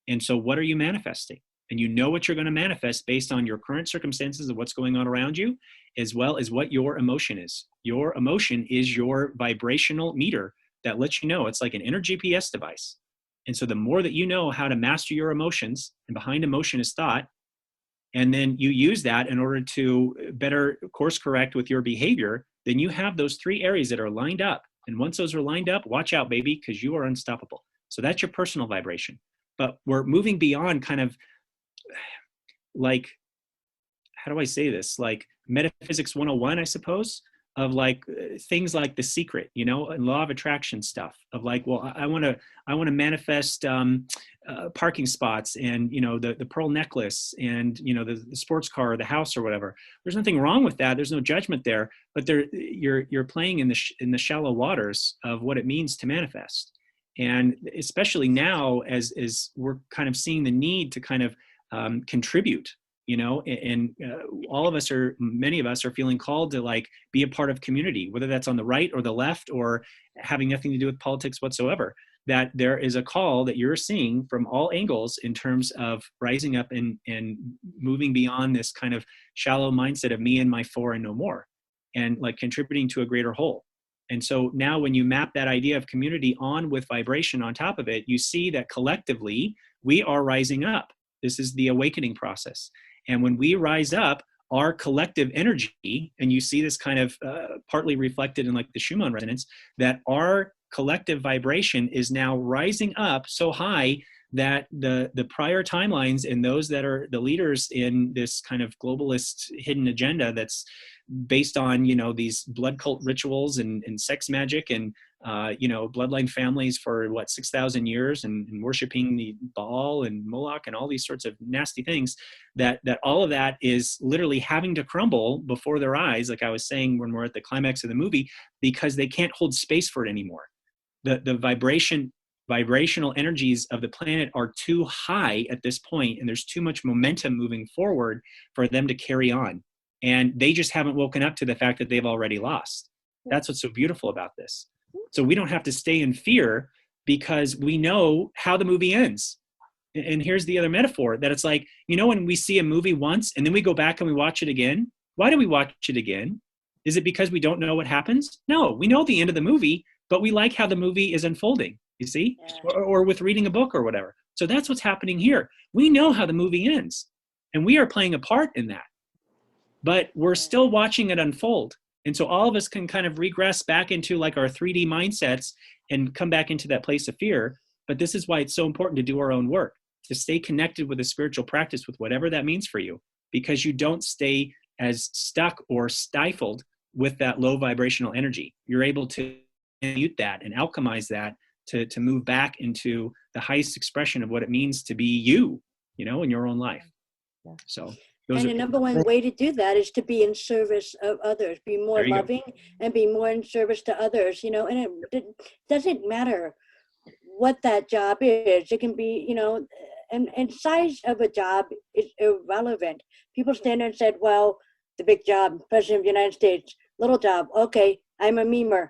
And so what are you manifesting? And you know what you're going to manifest based on your current circumstances of what's going on around you, as well as what your emotion is. Your emotion is your vibrational meter that lets you know. It's like an inner GPS device. And so the more that you know how to master your emotions, and behind emotion is thought, and then you use that in order to better course correct with your behavior, then you have those three areas that are lined up. And once those are lined up, watch out, baby, because you are unstoppable. So that's your personal vibration. But we're moving beyond kind of like, how do I say this? Like metaphysics 101, I suppose, of like things like The Secret, you know, and law of attraction stuff of like, well, I want to manifest parking spots and, you know, the pearl necklace and, you know, the sports car or the house or whatever. There's nothing wrong with that. There's no judgment there, but you're playing in the shallow waters of what it means to manifest. And especially now as we're kind of seeing the need to kind of contribute, you know, and many of us are feeling called to like be a part of community, whether that's on the right or the left or having nothing to do with politics whatsoever, that there is a call that you're seeing from all angles in terms of rising up and moving beyond this kind of shallow mindset of me and my four and no more, and like contributing to a greater whole. And so now when you map that idea of community on with vibration on top of it, you see that collectively we are rising up. This is the awakening process. And when we rise up, our collective energy, and you see this kind of partly reflected in like the Schumann resonance, that our collective vibration is now rising up so high that the prior timelines and those that are the leaders in this kind of globalist hidden agenda that's based on, you know, these blood cult rituals and sex magic and, you know, bloodline families for 6,000 years and worshiping the Baal and Moloch and all these sorts of nasty things, that all of that is literally having to crumble before their eyes, like I was saying when we're at the climax of the movie, because they can't hold space for it anymore. The vibration vibrational energies of the planet are too high at this point, and there's too much momentum moving forward for them to carry on. And they just haven't woken up to the fact that they've already lost. That's what's so beautiful about this. So we don't have to stay in fear because we know how the movie ends. And here's the other metaphor, that it's like, you know, when we see a movie once and then we go back and we watch it again, why do we watch it again? Is it because we don't know what happens? No, we know the end of the movie, but we like how the movie is unfolding, you see, or with reading a book or whatever. So that's what's happening here. We know how the movie ends, and we are playing a part in that, but we're still watching it unfold. And so all of us can kind of regress back into like our 3D mindsets and come back into that place of fear. But this is why it's so important to do our own work, to stay connected with a spiritual practice, with whatever that means for you, because you don't stay as stuck or stifled with that low vibrational energy. You're able to mute that and alchemize that to move back into the highest expression of what it means to be you, you know, in your own life. So those and the number one way to do that is to be in service of others, be more loving and be more in service to others, you know, and it doesn't matter what that job is. It can be, you know, and size of a job is irrelevant. People stand there and said, well, the big job, President of the United States, little job, okay, I'm a memer.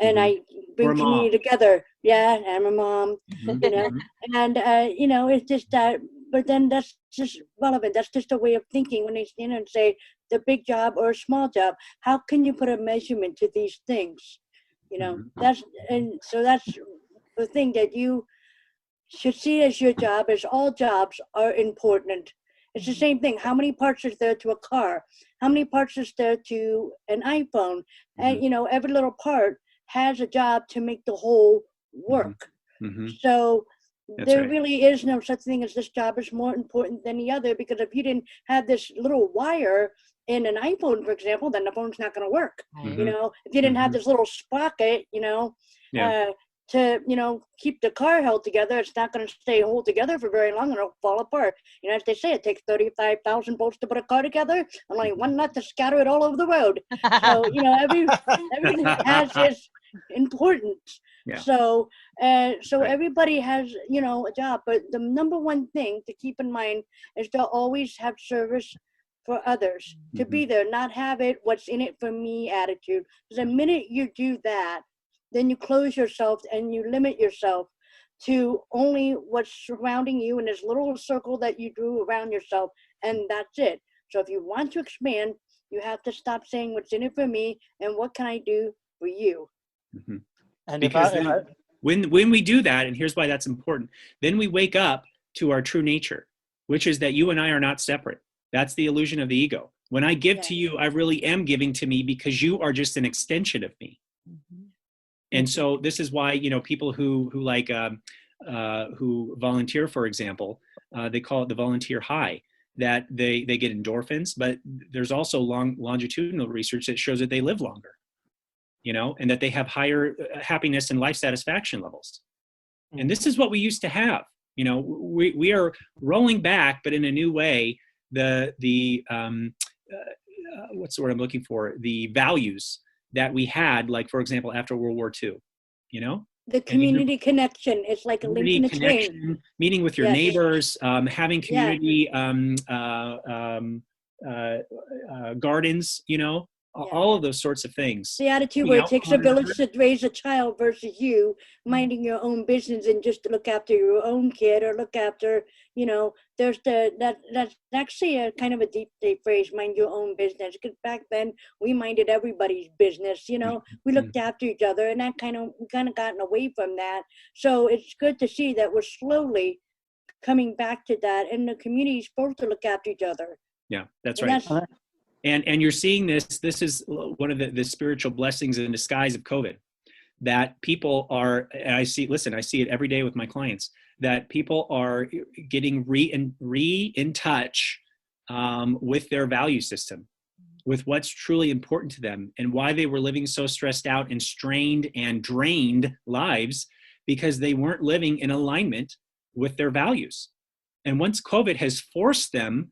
And I bring community together. Yeah, I'm a mom, you know, and, you know, it's just that, but then that's just relevant. That's just a way of thinking when they stand and say the big job or a small job. How can you put a measurement to these things? You know, and so that's the thing that you should see as your job, is all jobs are important. It's the same thing. How many parts is there to a car? How many parts is there to an iPhone? And, you know, every little part has a job to make the whole work. So there really is no such thing as this job is more important than the other, because if you didn't have this little wire in an iPhone, for example, then the phone's not going to work. You know, if you didn't have this little sprocket, you know, to, you know, keep the car held together, it's not going to stay hold together for very long, and it'll fall apart. You know, as they say, it takes 35,000 volts to put a car together, and only one nut to scatter it all over the road. So, you know, everything has its importance. So, so everybody has, you know, a job, but the number one thing to keep in mind is to always have service for others, to be there, not have it, what's in it for me attitude. Because the minute you do that, then you close yourself and you limit yourself to only what's surrounding you in this little circle that you drew around yourself, and that's it. So if you want to expand, you have to stop saying what's in it for me and what can I do for you. And because when we do that, and here's why that's important, then we wake up to our true nature, which is that you and I are not separate. That's the illusion of the ego. When I give to you, I really am giving to me, because you are just an extension of me. And so this is why, you know, people who volunteer, for example, they call it the volunteer high, that they get endorphins, but there's also longitudinal research that shows that they live longer, you know, and that they have higher happiness and life satisfaction levels. And this is what we used to have. You know, we are rolling back, but in a new way, what's the word I'm looking for? The values that we had, like, for example, after World War II, you know? The community connection. It's like a link in a chain. Meeting with your neighbors, having community gardens, you know, all of those sorts of things. The attitude where it takes a village to raise a child versus you minding your own business and just to look after your own kid or look after, you know, there's that's actually a kind of a deep phrase, mind your own business. Because back then we minded everybody's business, you know, we looked after each other, and that we kind of gotten away from that. So it's good to see that we're slowly coming back to that, and the community is supposed to look after each other. Yeah, that's right. And you're seeing this is one of the spiritual blessings in disguise of COVID, that people are, and I see it every day with my clients, that people are getting in touch with their value system, with what's truly important to them, and why they were living so stressed out and strained and drained lives, because they weren't living in alignment with their values. And once COVID has forced them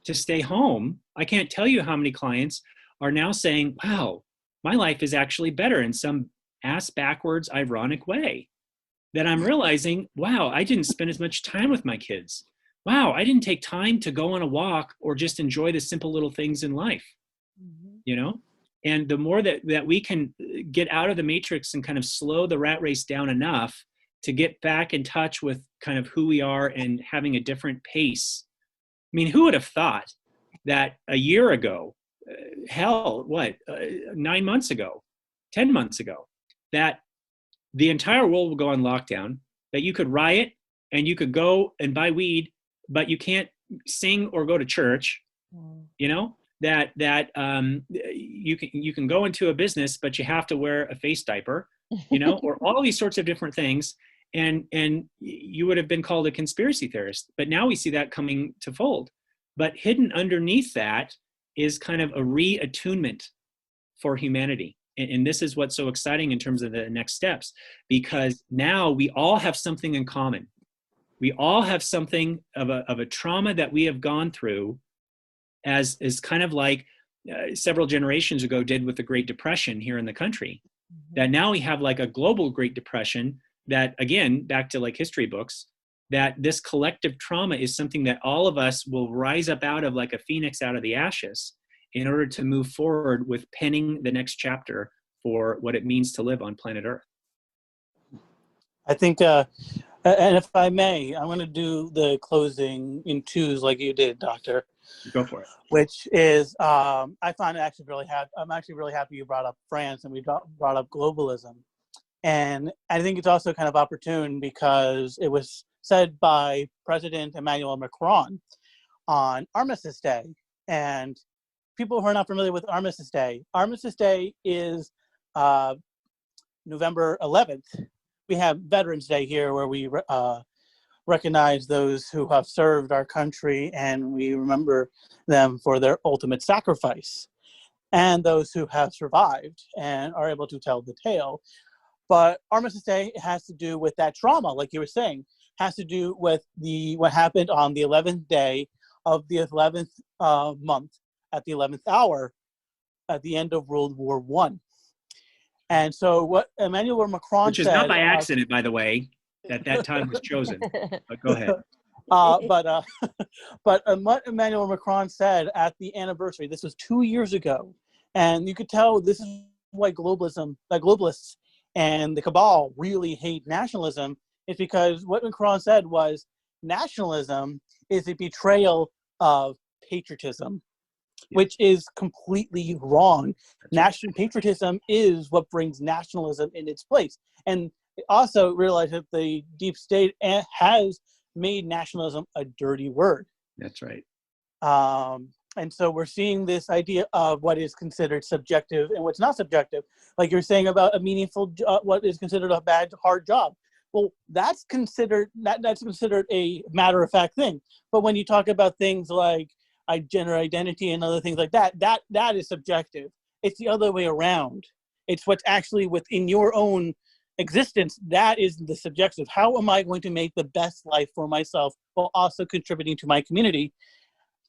to stay home, I can't tell you how many clients are now saying, wow, my life is actually better in some ass backwards, ironic way. that I'm realizing, wow, I didn't spend as much time with my kids. Wow, I didn't take time to go on a walk or just enjoy the simple little things in life, you know? And the more that we can get out of the matrix and kind of slow the rat race down enough to get back in touch with kind of who we are and having a different pace. I mean, who would have thought that a year ago, 9 months ago, 10 months ago, that the entire world will go on lockdown, that you could riot and you could go and buy weed, but you can't sing or go to church, you know, that you can go into a business, but you have to wear a face diaper, you know, or all these sorts of different things. And you would have been called a conspiracy theorist, but now we see that coming to fold. But hidden underneath that is kind of a reattunement for humanity. And this is what's so exciting in terms of the next steps, because now we all have something in common. We all have something of a trauma that we have gone through, as is kind of like several generations ago did with the Great Depression here in the country. That now we have like a global Great Depression that, again, back to like history books, that this collective trauma is something that all of us will rise up out of like a phoenix out of the ashes in order to move forward with penning the next chapter for what it means to live on planet Earth. I think, and if I may, I'm going to do the closing in twos like you did, Doctor. Go for it. Which is, I find it actually really happy. I'm actually really happy you brought up France and we brought up globalism. And I think it's also kind of opportune because it was said by President Emmanuel Macron on Armistice Day. And people who are not familiar with Armistice Day is November 11th. We have Veterans Day here where we recognize those who have served our country and we remember them for their ultimate sacrifice, and those who have survived and are able to tell the tale. But Armistice Day has to do with that trauma, like you were saying, has to do with what happened on the 11th day of the 11th month at the 11th hour at the end of World War I. And so what Emmanuel Macron Which is said, not by accident, by the way, that time was chosen. But go ahead. But what Emmanuel Macron said at the anniversary, this was 2 years ago, and you could tell this is why globalists and the cabal really hate nationalism, is because what Macron said was nationalism is a betrayal of patriotism, which is completely wrong. National patriotism is what brings nationalism in its place. And also realize that the deep state has made nationalism a dirty word. That's right. And so we're seeing this idea of what is considered subjective and what's not subjective. Like you're saying about a meaningful, what is considered a bad, hard job. Well, that's considered a matter-of-fact thing. But when you talk about things like gender identity and other things like that, that is subjective. It's the other way around. It's what's actually within your own existence. That is the subjective. How am I going to make the best life for myself while also contributing to my community?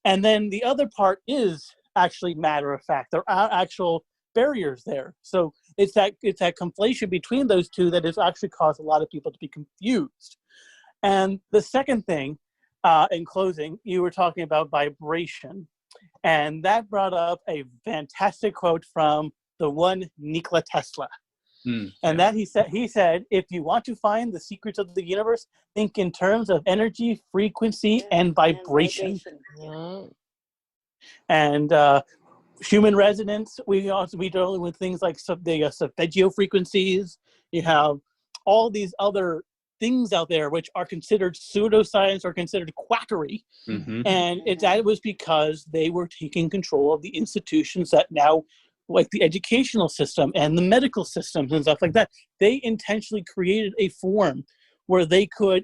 And then the other part is actually matter of fact. There are actual barriers there. So it's that conflation between those two that has actually caused a lot of people to be confused. And the second thing, in closing, you were talking about vibration. And that brought up a fantastic quote from the one Nikola Tesla. And that he said, if you want to find the secrets of the universe, think in terms of energy, frequency, and vibration. And human resonance, we deal with things like the solfeggio frequencies. You have all these other things out there which are considered pseudoscience or considered quackery. And that was because they were taking control of the institutions that now, like the educational system and the medical systems and stuff like that. They intentionally created a form where they could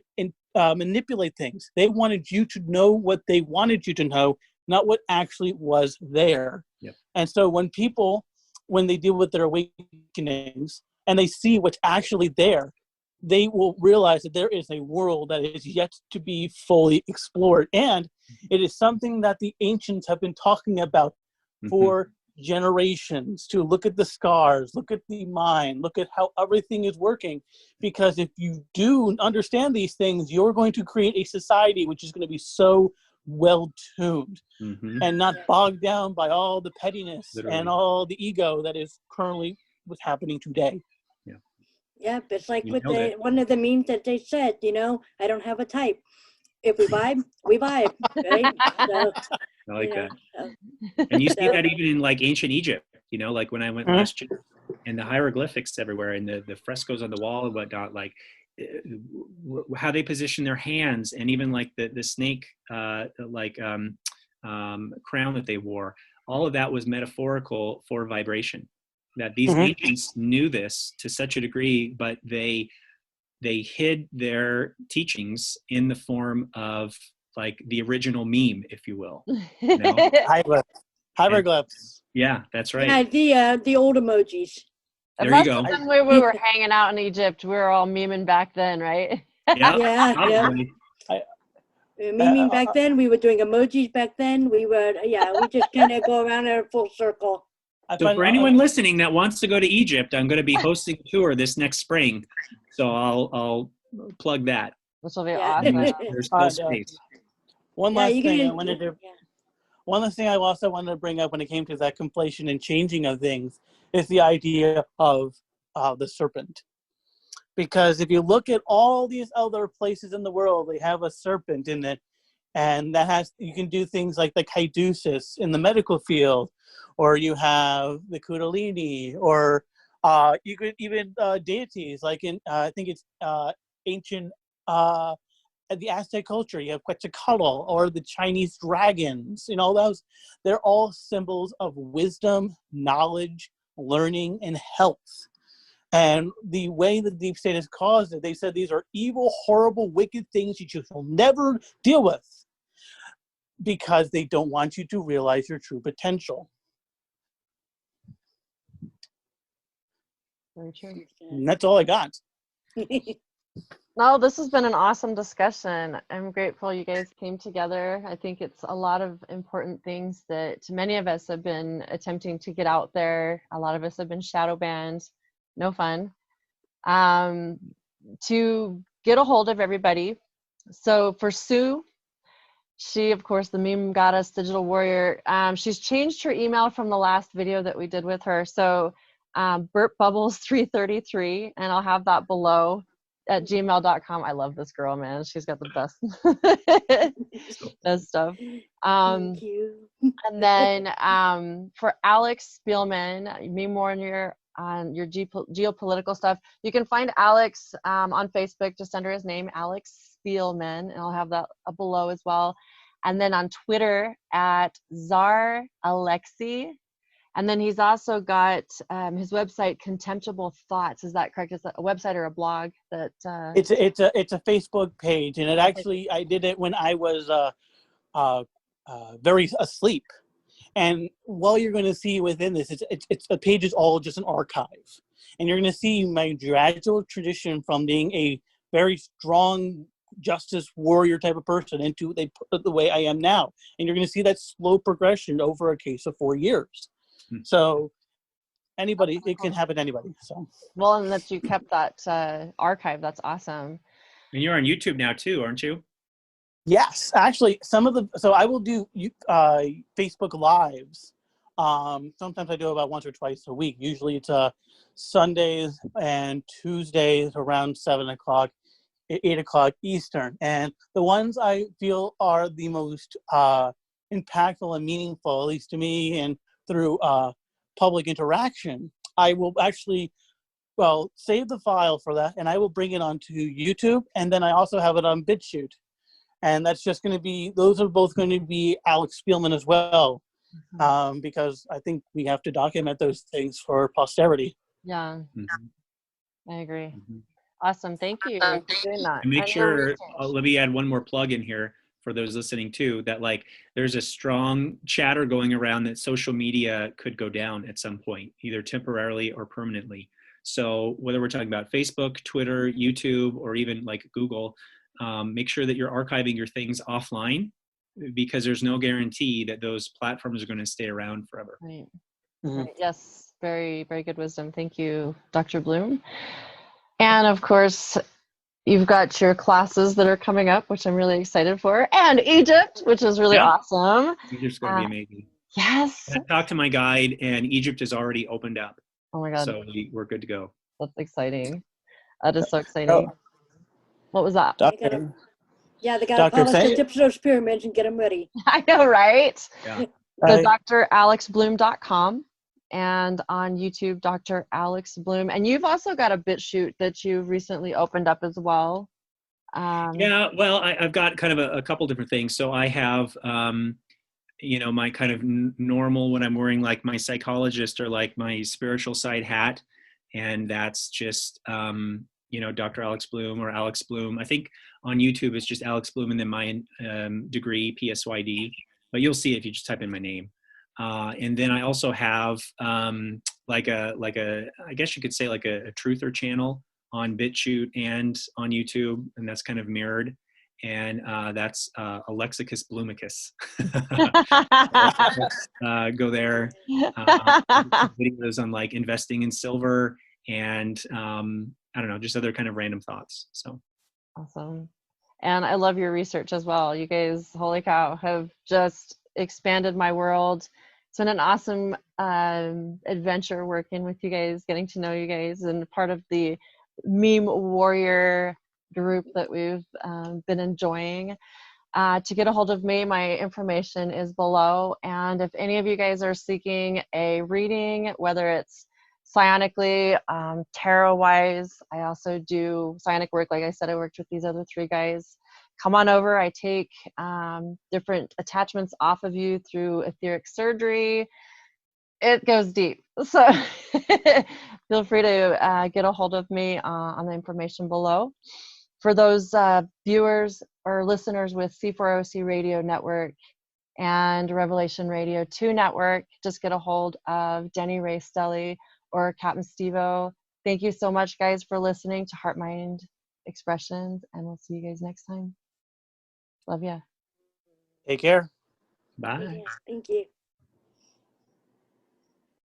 manipulate things. They wanted you to know what they wanted you to know, not what actually was there. And so when they deal with their awakenings and they see what's actually there, they will realize that there is a world that is yet to be fully explored. And it is something that the ancients have been talking about for generations to look at the scars, look at the mind, look at how everything is working. Because if you do understand these things, you're going to create a society which is going to be so well tuned and not bogged down by all the pettiness and all the ego that is currently what's happening today. Yeah, it's like with one of the memes that they said, you know, I don't have a type. If we vibe, we vibe, right? So, I like that. And you see that even in like ancient Egypt, you know, like when I went last year, and the hieroglyphics everywhere and the frescoes on the wall and whatnot, like how they position their hands, and even like the snake crown that they wore, all of that was metaphorical for vibration. That these ancients knew this to such a degree, but they hid their teachings in the form of like the original meme, if you will. You know? Hieroglyphs. Yeah, that's right. Yeah, the old emojis. There you go. When we were hanging out in Egypt, we were all memeing back then, right? Yeah. Memeing back then, we were doing emojis back then. We just kind of go around in a full circle. So for anyone listening that wants to go to Egypt, I'm going to be hosting a tour this next spring. So I'll plug that. This will be awesome. There's no space. One last thing I also wanted to bring up when it came to that conflation and changing of things is the idea of the serpent. Because if you look at all these other places in the world, they have a serpent in it, and you can do things like the caduceus in the medical field, or you have the kundalini, or you could even deities like in I think it's ancient the Aztec culture. You have Quetzalcoatl or the Chinese dragons. You know, they're all symbols of wisdom, knowledge, learning, and health. And the way the deep state has caused it, they said these are evil, horrible, wicked things you shall never deal with, because they don't want you to realize your true potential. Very true. And that's all I got. No, this has been an awesome discussion. I'm grateful you guys came together. I think it's a lot of important things that many of us have been attempting to get out there. A lot of us have been shadow banned. No fun. To get a hold of everybody. So for Sue, she, of course, the meme goddess, digital warrior, she's changed her email from the last video that we did with her. So burpbubbles333, and I'll have that below at gmail.com. I love this girl, man. She's got the best stuff. Thank you. And then for Alex Spielman, me more on your geopolitical stuff, you can find Alex on Facebook just under his name, Alex Spielman, and I'll have that below as well. And then on Twitter at Czar Alexi. And then he's also got his website, Contemptible Thoughts. Is that correct? Is that a website or a blog? That It's a Facebook page, and it actually I did it when I was very asleep. And while you're going to see within this, it's a page is all just an archive, and you're going to see my gradual tradition from being a very strong justice warrior type of person into the way I am now, and you're going to see that slow progression over a case of 4 years. So anybody, it can happen to anybody. So well, and that you kept that archive, that's awesome. And you're on YouTube now too, aren't you? Yes, actually, so I will do Facebook Lives. Sometimes I do about once or twice a week. Usually it's Sundays and Tuesdays around 7 o'clock, 8 o'clock Eastern. And the ones I feel are the most impactful and meaningful, at least to me, and through public interaction, I will actually, save the file for that, and I will bring it onto YouTube, and then I also have it on Bitchute. And that's just going to be, those are both going to be Alex Spielman as well, because I think we have to document those things for posterity. Yeah, I agree. Awesome. Thank you for doing that. And make sure, let me add one more plug in here for those listening too, that like there's a strong chatter going around that social media could go down at some point, either temporarily or permanently. So whether we're talking about Facebook, Twitter, YouTube, or even like Google, make sure that you're archiving your things offline, because there's no guarantee that those platforms are going to stay around forever. Right. Mhm. Right, yes, very, very good wisdom. Thank you, Dr. Bloom. And of course, you've got your classes that are coming up, which I'm really excited for, and Egypt, which is really Yeah. awesome. Egypt's going to be amazing. Yes. I talked to my guide, and Egypt has already opened up. Oh my God, So we're good to go. that's exciting. That is so Oh, exciting. What was that? Doctor, They gotta Doctor, polish the say tips of those pyramids and get them ready. I know, right? Yeah. So right. dralexbloom.com and on YouTube, Dr. Alex Bloom. And you've also got a Bitchute that you've recently opened up as well. Yeah, well, I've got kind of a couple different things. So I have, my kind of normal when I'm wearing like my psychologist or like my spiritual side hat. And that's just, Dr. Alex Bloom or Alex Bloom. I think on YouTube it's just Alex Bloom and then my degree, PSYD. But you'll see it if you just type in my name. And then I also have I guess you could say like a truther channel on Bitchute and on YouTube, and that's kind of mirrored. And that's Alexicus Bloomicus. Go there. Videos on like investing in silver and I don't know, just other kind of random thoughts. So Awesome. And I love your research as well. You guys, holy cow, have just expanded my world. It's been an awesome adventure working with you guys, getting to know you guys, and part of the meme warrior group that we've been enjoying. To get a hold of me, my information is below. And if any of you guys are seeking a reading, whether it's psionically, tarot-wise, I also do psionic work. Like I said, I worked with these other three guys. Come on over. I take different attachments off of you through etheric surgery. It goes deep. So feel free to get a hold of me on the information below. For those viewers or listeners with C4OC Radio Network and Revelation Radio 2 Network, just get a hold of Denny Ray Stelly or Captain Stevo. Thank you so much, guys, for listening to Heart Mind Expressions, and we'll see you guys next time. Love ya. Take care. bye. Thank you.